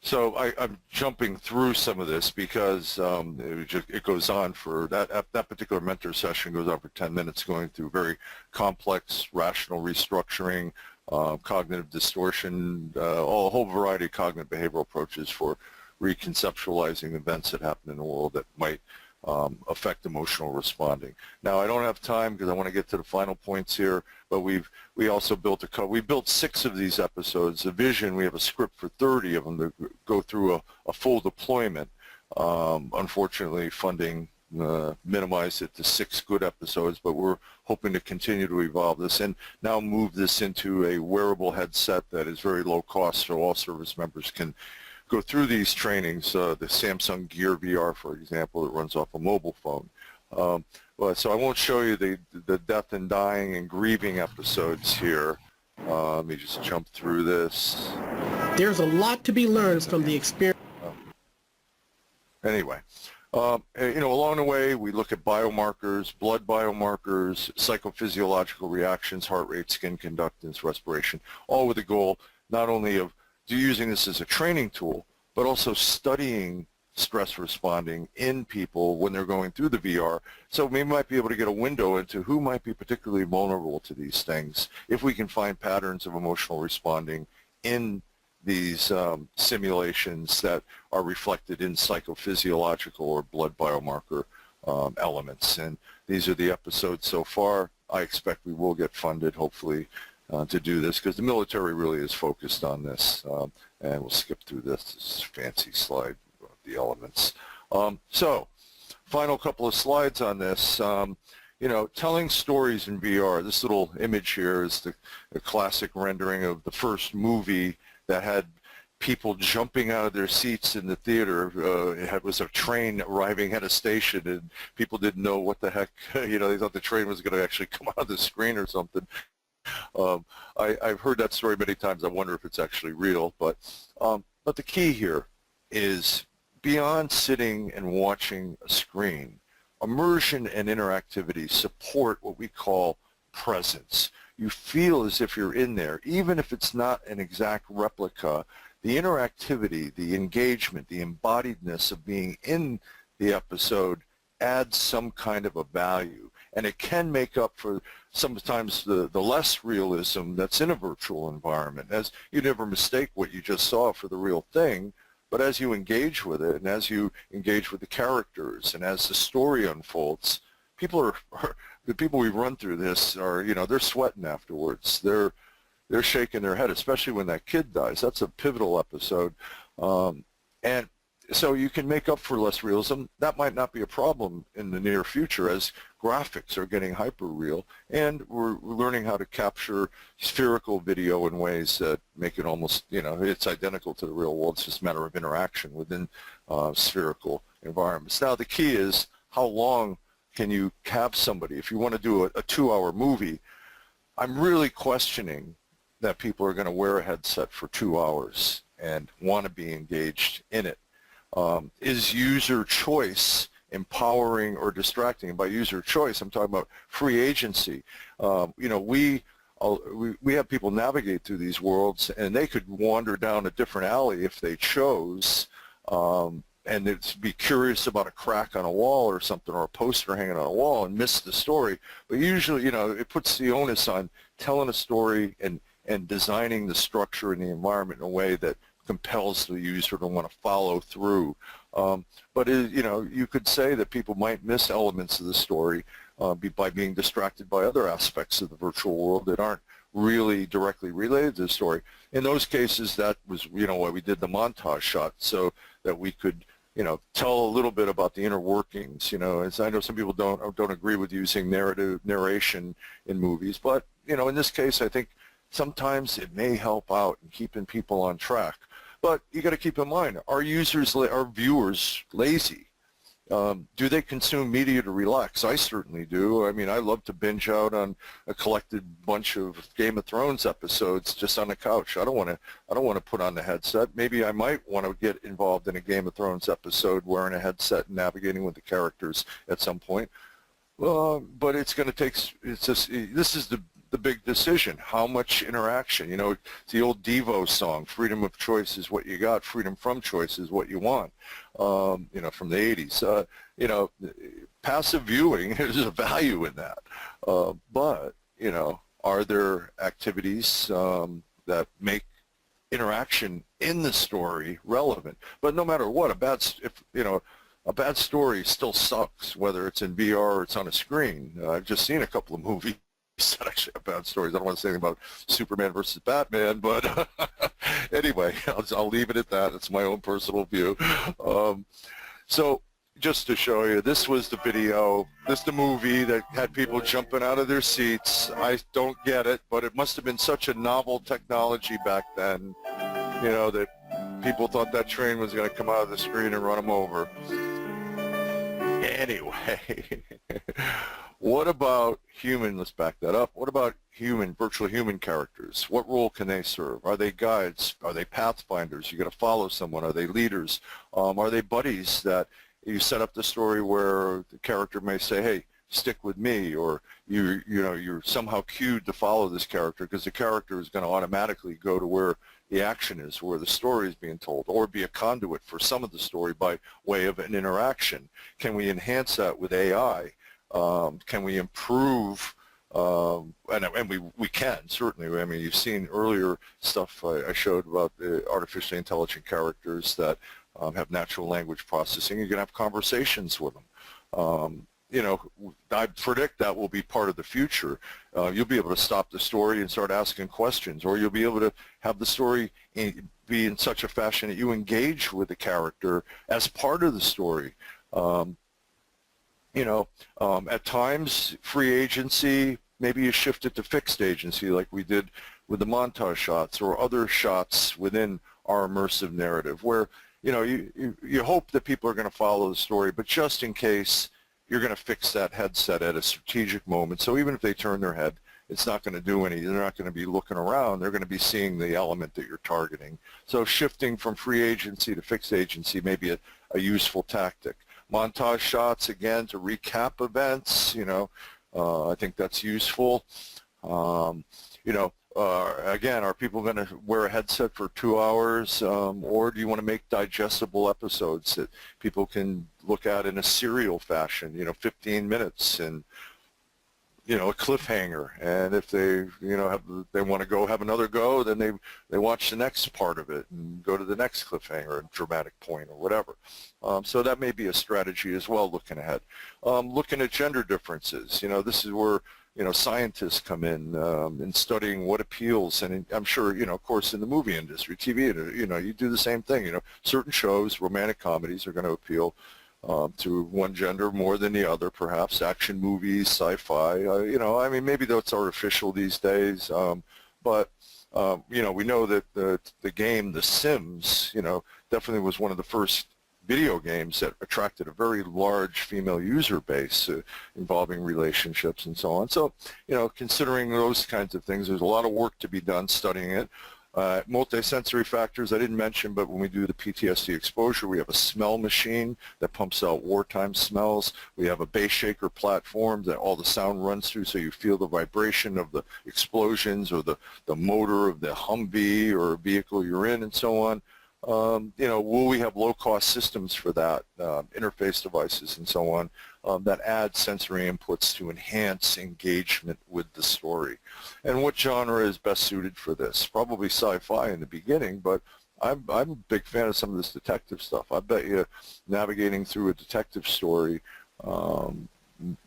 So I'm jumping through some of this because it goes on for, that particular mentor session goes on for 10 minutes, going through very complex rational restructuring, cognitive distortion, a whole variety of cognitive behavioral approaches for reconceptualizing events that happen in the world that might affect emotional responding. Now, I don't have time because I want to get to the final points here, but we also built we built 6 of these episodes. The vision, we have a script for 30 of them to go through a full deployment. Unfortunately, funding minimized it to 6 good episodes, but we're hoping to continue to evolve this and now move this into a wearable headset that is very low cost so all service members can go through these trainings, the Samsung Gear VR, for example, that runs off a mobile phone. So I won't show you the death and dying and grieving episodes here. Let me just jump through this. There's a lot to be learned from the experience. Anyway, along the way, we look at biomarkers, blood biomarkers, psychophysiological reactions, heart rate, skin conductance, respiration, all with the goal not only of using this as a training tool, but also studying stress responding in people when they're going through the VR. So we might be able to get a window into who might be particularly vulnerable to these things if we can find patterns of emotional responding in these simulations that are reflected in psychophysiological or blood biomarker elements. And these are the episodes so far. I expect we will get funded, hopefully, to do this, because the military really is focused on this. And we'll skip through this fancy slide, the elements. So, final couple of slides on this. Telling stories in VR. This little image here is the classic rendering of the first movie that had people jumping out of their seats in the theater. It was a train arriving at a station, and people didn't know what the heck, they thought the train was going to actually come out of the screen or something. I've heard that story many times. I wonder if it's actually real, but the key here is beyond sitting and watching a screen, immersion and interactivity support what we call presence. You feel as if you're in there, even if it's not an exact replica. The interactivity, the engagement, the embodiedness of being in the episode adds some kind of a value, and it can make up for sometimes the less realism that's in a virtual environment, as you never mistake what you just saw for the real thing. But as you engage with it, and as you engage with the characters, and as the story unfolds, the people we run through this are, they're sweating afterwards. They're shaking their head, especially when that kid dies. That's a pivotal episode. And so you can make up for less realism. That might not be a problem in the near future as graphics are getting hyper-real, and we're learning how to capture spherical video in ways that make it almost, it's identical to the real world. It's just a matter of interaction within spherical environments. Now, the key is how long can you have somebody? If you want to do a 2-hour movie, I'm really questioning that people are going to wear a headset for 2 hours and want to be engaged in it. Is user choice empowering or distracting? And by user choice, I'm talking about free agency. We have people navigate through these worlds, and they could wander down a different alley if they chose, and it's be curious about a crack on a wall or something, or a poster hanging on a wall, and miss the story. But usually, it puts the onus on telling a story and designing the structure and the environment in a way that compels the user to want to follow through. But you could say that people might miss elements of the story by being distracted by other aspects of the virtual world that aren't really directly related to the story. In those cases, that was why we did the montage shot, so that we could tell a little bit about the inner workings. As I know some people don't agree with using narration in movies, but in this case, I think sometimes it may help out in keeping people on track. But you got to keep in mind, are viewers lazy? Do they consume media to relax? I certainly do. I mean, I love to binge out on a collected bunch of Game of Thrones episodes just on the couch. I don't want to put on the headset. Maybe I might want to get involved in a Game of Thrones episode wearing a headset and navigating with the characters at some point. But it's going to take. This is the big decision. How much interaction? It's the old Devo song, freedom of choice is what you got, freedom from choice is what you want, from the 80s. Passive viewing, there's a value in that. But, are there activities that make interaction in the story relevant? But no matter what, a bad story still sucks, whether it's in VR or it's on a screen. I've just seen a couple of movies that actually have bad stories. I don't want to say anything about Superman versus Batman, but anyway, I'll leave it at that. It's my own personal view. So just to show you, this was the video. This is the movie that had people jumping out of their seats. I don't get it, but it must have been such a novel technology back then, that people thought that train was going to come out of the screen and run them over. Anyway, what about human, let's back that up, what about human, virtual human characters? What role can they serve? Are they guides? Are they pathfinders? You got to follow someone. Are they leaders? Are they buddies that you set up the story where the character may say, hey, stick with me, or you're somehow cued to follow this character because the character is going to automatically go to where the action is, where the story is being told, or be a conduit for some of the story by way of an interaction. Can we enhance that with AI? Can we improve, and we can, certainly. I mean, you've seen earlier stuff I showed about the artificially intelligent characters that have natural language processing. You can have conversations with them. I predict that will be part of the future. You'll be able to stop the story and start asking questions, or you'll be able to have the story be in such a fashion that you engage with the character as part of the story. At times, free agency, maybe you shift it to fixed agency like we did with the montage shots or other shots within our immersive narrative where, you hope that people are going to follow the story, but just in case, you're going to fix that headset at a strategic moment. So even if they turn their head, it's not going to do anything. They're not going to be looking around. They're going to be seeing the element that you're targeting. So shifting from free agency to fixed agency may be a useful tactic. Montage shots, again, to recap events, I think that's useful. Again, are people going to wear a headset for 2 hours, or do you want to make digestible episodes that people can look at in a serial fashion, 15 minutes and, a cliffhanger, and if they, they want to go have another go, then they watch the next part of it and go to the next cliffhanger, a dramatic point or whatever. So that may be a strategy as well, looking ahead. Looking at gender differences, this is where scientists come in studying what appeals, and I'm sure, of course, in the movie industry, TV, you do the same thing. Certain shows, romantic comedies, are going to appeal to one gender more than the other, perhaps. Action movies, sci-fi, I mean, maybe that's artificial these days, but we know that the game, The Sims, definitely was one of the first video games that attracted a very large female user base involving relationships and so on. So, considering those kinds of things, there's a lot of work to be done studying it. Multisensory factors I didn't mention, but when we do the PTSD exposure, we have a smell machine that pumps out wartime smells. We have a bass shaker platform that all the sound runs through, so you feel the vibration of the explosions or the motor of the Humvee or vehicle you're in and so on. Will we have low-cost systems for that, interface devices and so on, that add sensory inputs to enhance engagement with the story? And what genre is best suited for this? Probably sci-fi in the beginning, but I'm a big fan of some of this detective stuff. I bet you navigating through a detective story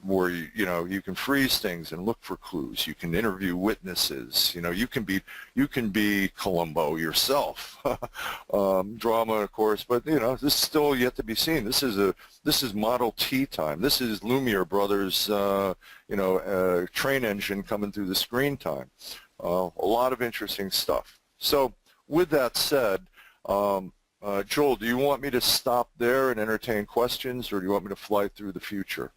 where you can freeze things and look for clues. You can interview witnesses. You can be Columbo yourself. Drama, of course, but this is still yet to be seen. This is Model T time. This is Lumiere Brothers, train engine coming through the screen time. A lot of interesting stuff. So, with that said, Joel, do you want me to stop there and entertain questions, or do you want me to fly through the future?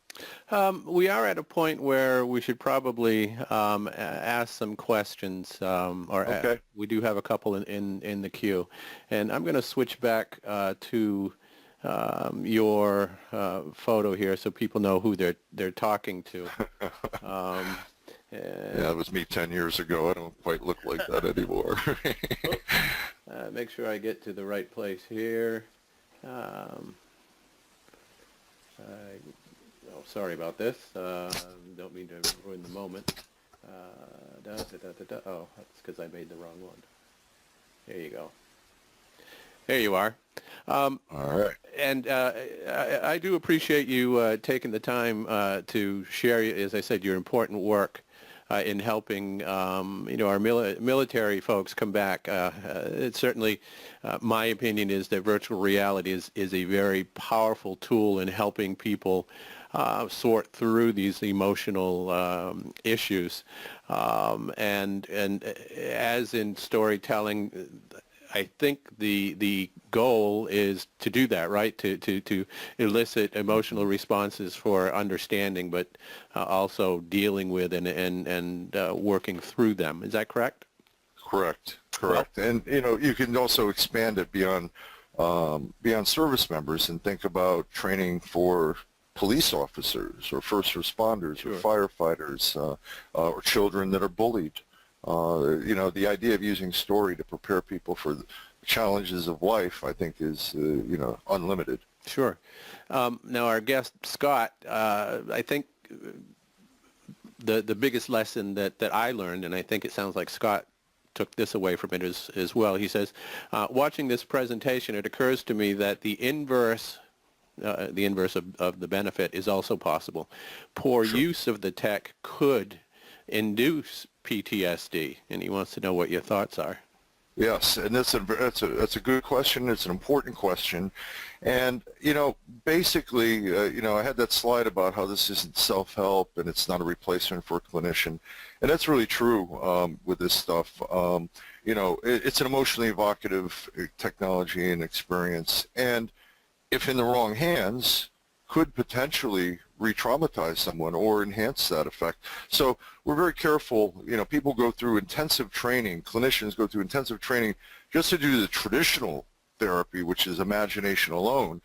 We are at a point where we should probably ask some questions, okay. We do have a couple in the queue, and I'm going to switch back to your photo here so people know who they're talking to. Yeah, it was me 10 years ago. I don't quite look like that anymore. Make sure I get to the right place here. Sorry about this. Don't mean to ruin the moment. Oh, that's because I made the wrong one. There you go. There you are. All right. And I do appreciate you taking the time to share, as I said, your important work in helping our military folks come back. It's certainly, my opinion is that virtual reality is a very powerful tool in helping people sort through these emotional issues. And as in storytelling, I think the goal is to do that, right? To elicit emotional responses for understanding, but also dealing with and working through them. Is that correct? Correct. And you can also expand it beyond service members and think about training for police officers or first responders or firefighters or children that are bullied. The idea of using story to prepare people for the challenges of life, I think, is unlimited. Sure. Now, our guest Scott, I think the biggest lesson that I learned, and I think it sounds like Scott took this away from it as well. He says, watching this presentation, it occurs to me that the inverse of the benefit is also possible. Poor use of the tech could induce PTSD, and he wants to know what your thoughts are. Yes, and that's a good question. It's an important question, and basically, I had that slide about how this isn't self-help and it's not a replacement for a clinician, and that's really true with this stuff. It's an emotionally evocative technology and experience, and if in the wrong hands, could potentially re-traumatize someone or enhance that effect. So we're very careful. People go through intensive training, clinicians go through intensive training just to do the traditional therapy, which is imagination alone.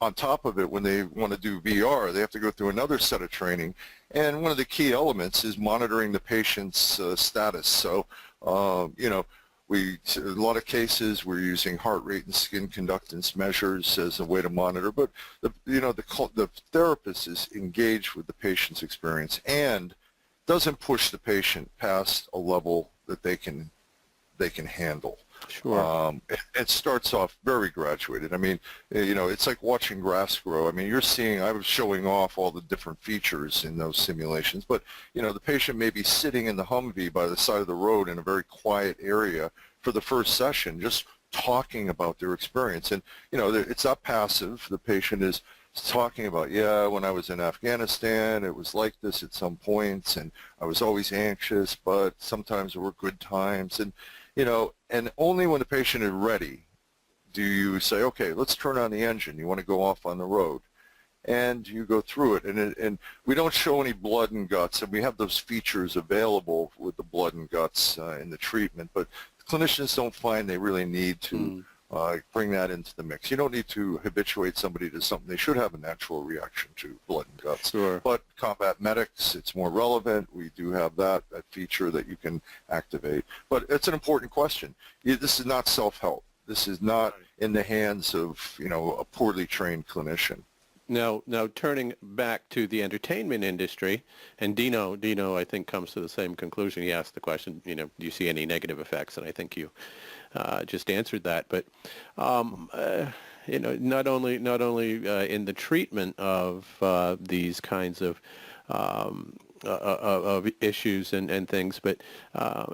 On top of it, when they want to do VR, they have to go through another set of training. And one of the key elements is monitoring the patient's status. So, a lot of cases we're using heart rate and skin conductance measures as a way to monitor, but the therapist is engaged with the patient's experience and doesn't push the patient past a level that they can handle. Sure. It starts off very graduated. I mean, it's like watching grass grow. I mean, I was showing off all the different features in those simulations, but, the patient may be sitting in the Humvee by the side of the road in a very quiet area for the first session, just talking about their experience. And, it's not passive. The patient is talking about, when I was in Afghanistan, it was like this at some points, and I was always anxious, but sometimes there were good times. And, and only when the patient is ready do you say, okay, let's turn on the engine. You want to go off on the road. And you go through it. And we don't show any blood and guts, and we have those features available with the blood and guts in the treatment. But clinicians don't find they really need to bring that into the mix. You don't need to habituate somebody to something. They should have a natural reaction to blood and guts. Sure. But combat medics, it's more relevant. We do have that feature that you can activate. But it's an important question. This is not self-help. This is not in the hands of, a poorly trained clinician. Now turning back to the entertainment industry, and Dino, I think, comes to the same conclusion. He asked the question, do you see any negative effects? And I think you just answered that. But not only in the treatment of these kinds of issues and things, but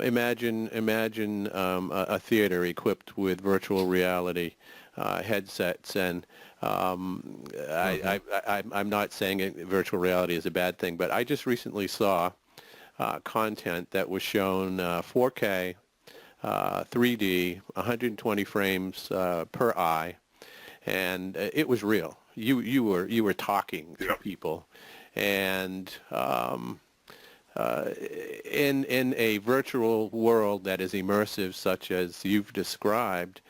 imagine a theater equipped with virtual reality headsets, and I'm not saying virtual reality is a bad thing, but I just recently saw content that was shown 4K, 3D, 120 frames per eye, and it was real. You were talking to people, and in a virtual world that is immersive, such as you've described,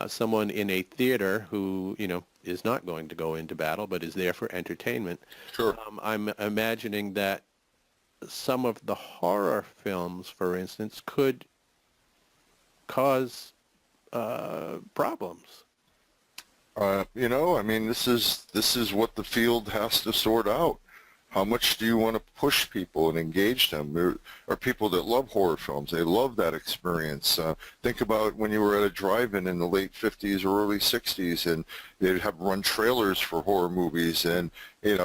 someone in a theater who is not going to go into battle but is there for entertainment. Sure. I'm imagining that some of the horror films, for instance, could cause problems. I mean, this is what the field has to sort out. How much do you want to push people and engage them? There are people that love horror films. They love that experience. Think about when you were at a drive-in in the late 50s or early 60s, and they'd have run trailers for horror movies, and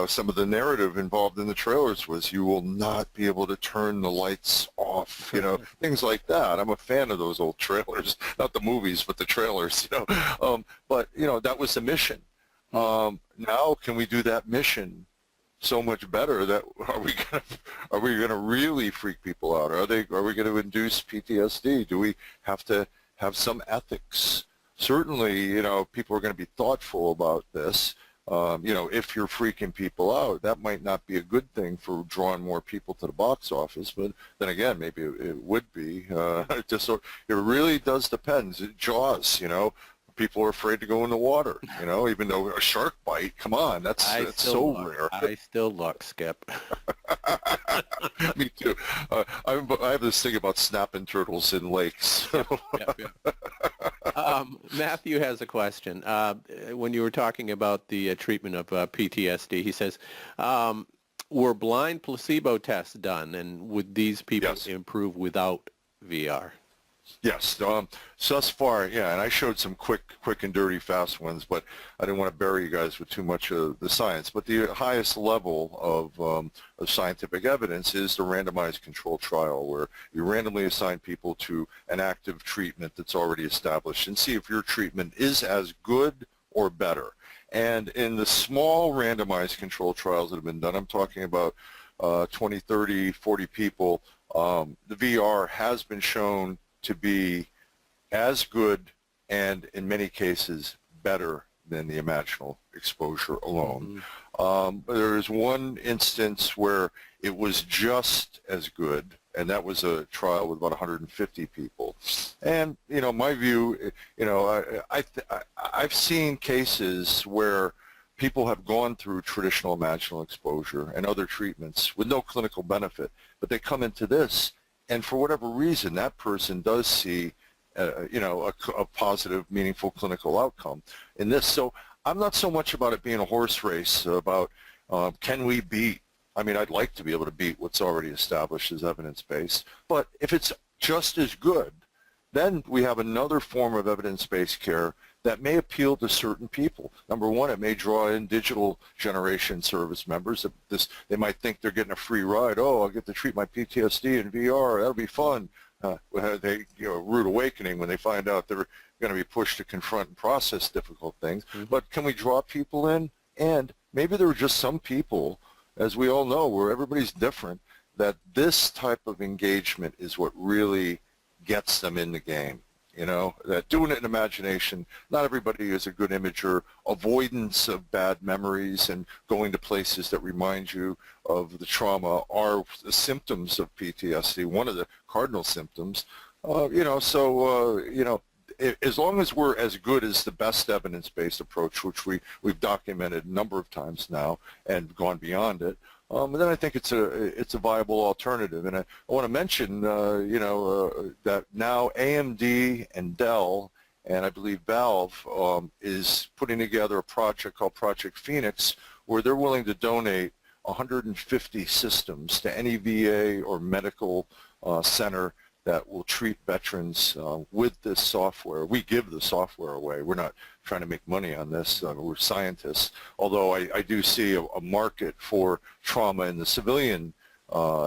some of the narrative involved in the trailers was you will not be able to turn the lights off, things like that. I'm a fan of those old trailers, not the movies, but the trailers, but that was the mission. Now can we do that mission so much better? That are we gonna really freak people out? Are we going to induce PTSD? Do we have to have some ethics. Certainly, you know, people are going to be thoughtful about this. You know, if you're freaking people out, that might not be a good thing for drawing more people to the box office, but then again, maybe it would be. It really does depend. Jaws, you know, people are afraid to go in the water, you know, even though a shark bite, come on, that's so rare. I still look, Skip. Me too. I have this thing about snapping turtles in lakes. Matthew has a question. When you were talking about the treatment of PTSD, he says, were blind placebo tests done, and would these people improve without VR? Yes. So thus far, yeah, and I showed some quick and dirty, fast ones, but I didn't want to bury you guys with too much of the science. But the highest level of scientific evidence is the randomized controlled trial, where you randomly assign people to an active treatment that's already established and see if your treatment is as good or better. And in the small randomized controlled trials that have been done, I'm talking about 20, 30, 40 people, the VR has been shown to be as good and in many cases better than the imaginal exposure alone. There is one instance where it was just as good, and that was a trial with about 150 people. And, you know, my view, you know, I've seen cases where people have gone through traditional imaginal exposure and other treatments with no clinical benefit, but they come into this, and for whatever reason, that person does see, you know, a positive, meaningful clinical outcome in this. So I'm not so much about it being a horse race about can we beat. I mean, I'd like to be able to beat what's already established as evidence-based, but if it's just as good, then we have another form of evidence-based care that may appeal to certain people. Number one, it may draw in digital generation service members. They might think they're getting a free ride. Oh, I'll get to treat my PTSD in VR. That'll be fun. They, you know, rude awakening when they find out they're going to be pushed to confront and process difficult things. But can we draw people in? And maybe there are just some people, as we all know, where everybody's different, that this type of engagement is what really gets them in the game. You know, that doing it in imagination, not everybody is a good imager. Avoidance of bad memories and going to places that remind you of the trauma are the symptoms of PTSD, one of the cardinal symptoms. You know, so, you know, as long as we're as good as the best evidence-based approach, which we've documented a number of times now and gone beyond it, then I think it's a viable alternative. And I want to mention, you know, that now AMD and Dell and I believe Valve is putting together a project called Project Phoenix, where they're willing to donate 150 systems to any VA or medical center that will treat veterans with this software. We give the software away. We're not trying to make money on this. We're scientists. Although I do see a market for trauma in the civilian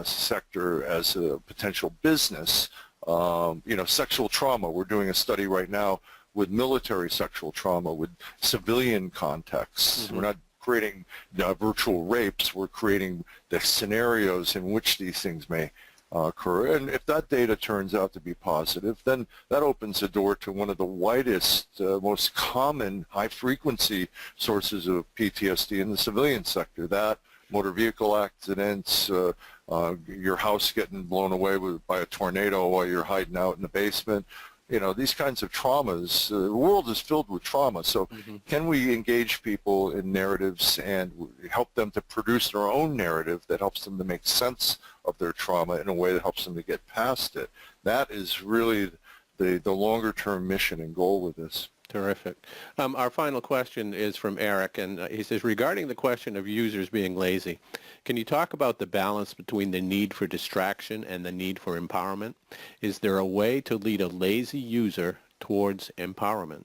sector as a potential business. You know, sexual trauma. We're doing a study right now with military sexual trauma with civilian contexts. We're not creating virtual rapes. We're creating the scenarios in which these things may occur. And if that data turns out to be positive, then that opens the door to one of the widest, most common high-frequency sources of PTSD in the civilian sector. That, motor vehicle accidents, your house getting blown away by a tornado while you're hiding out in the basement. You know, these kinds of traumas, the world is filled with trauma, so can we engage people in narratives and help them to produce their own narrative that helps them to make sense of their trauma in a way that helps them to get past it? That is really the longer-term mission and goal with this. Terrific. Our final question is from Eric, and he says, regarding the question of users being lazy, can you talk about the balance between the need for distraction and the need for empowerment? Is there a way to lead a lazy user towards empowerment?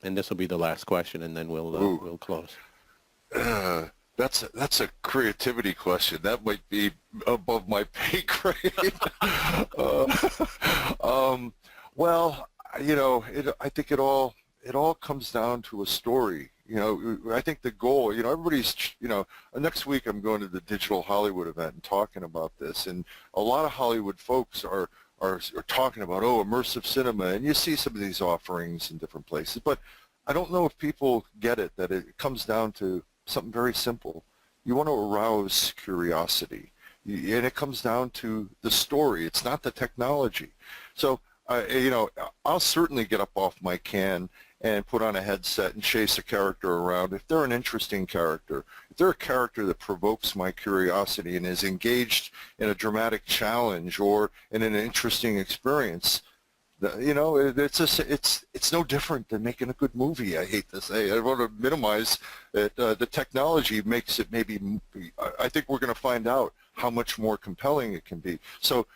And this will be the last question, and then we'll close. That's a creativity question. That might be above my pay grade. Well, you know, I think it all comes down to a story. You know, I think the goal, you know, everybody's, you know, next week I'm going to the Digital Hollywood event and talking about this, and a lot of Hollywood folks are are talking about, oh, immersive cinema, and you see some of these offerings in different places, but I don't know if people get it, that it comes down to something very simple. You want to arouse curiosity, and it comes down to the story. It's not the technology. So, you know, I'll certainly get up off my can and put on a headset and chase a character around if they're an interesting character. If they're a character that provokes my curiosity and is engaged in a dramatic challenge or in an interesting experience, you know, it's no different than making a good movie. I hate to say, I want to minimize it. The technology makes it maybe, I think we're going to find out how much more compelling it can be. So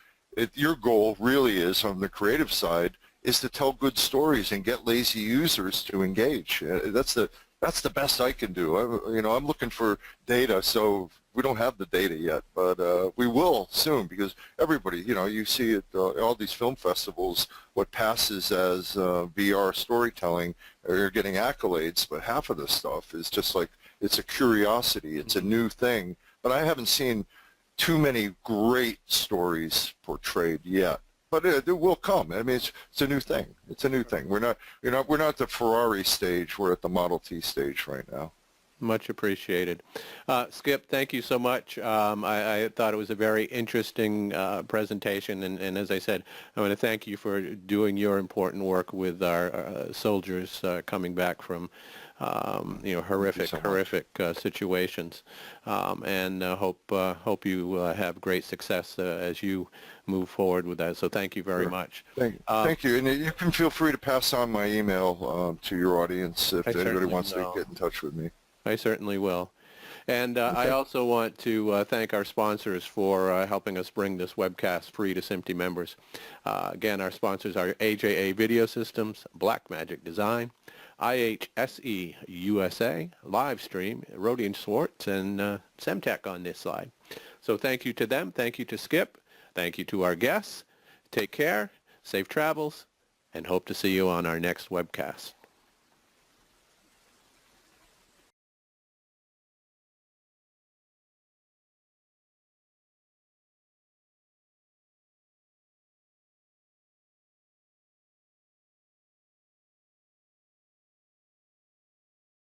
your goal really is, on the creative side, is to tell good stories and get lazy users to engage. That's the best I can do. You know, I'm looking for data, so we don't have the data yet, but we will soon, because everybody, you know, you see at all these film festivals, what passes as VR storytelling, you're getting accolades, but half of the stuff is just like, it's a curiosity, it's a new thing. But I haven't seen too many great stories portrayed yet. But it will come. I mean, it's a new thing. It's a new thing. We're not at the Ferrari stage. We're at the Model T stage right now. Much appreciated. Skip, thank you so much. I thought it was a very interesting presentation, and as I said, I want to thank you for doing your important work with our soldiers coming back from you know, horrific situations, and hope you have great success as you move forward with that. So thank you very much. Thank you, and you can feel free to pass on my email to your audience if anybody wants to get in touch with me. I certainly will. And I also want to thank our sponsors for helping us bring this webcast free to SMPTE members. Again, our sponsors are AJA Video Systems, Blackmagic Design, IHSE USA, Livestream, Rodian Swartz, and Semtech on this slide. So thank you to them. Thank you to Skip. Thank you to our guests. Take care, safe travels, and hope to see you on our next webcast.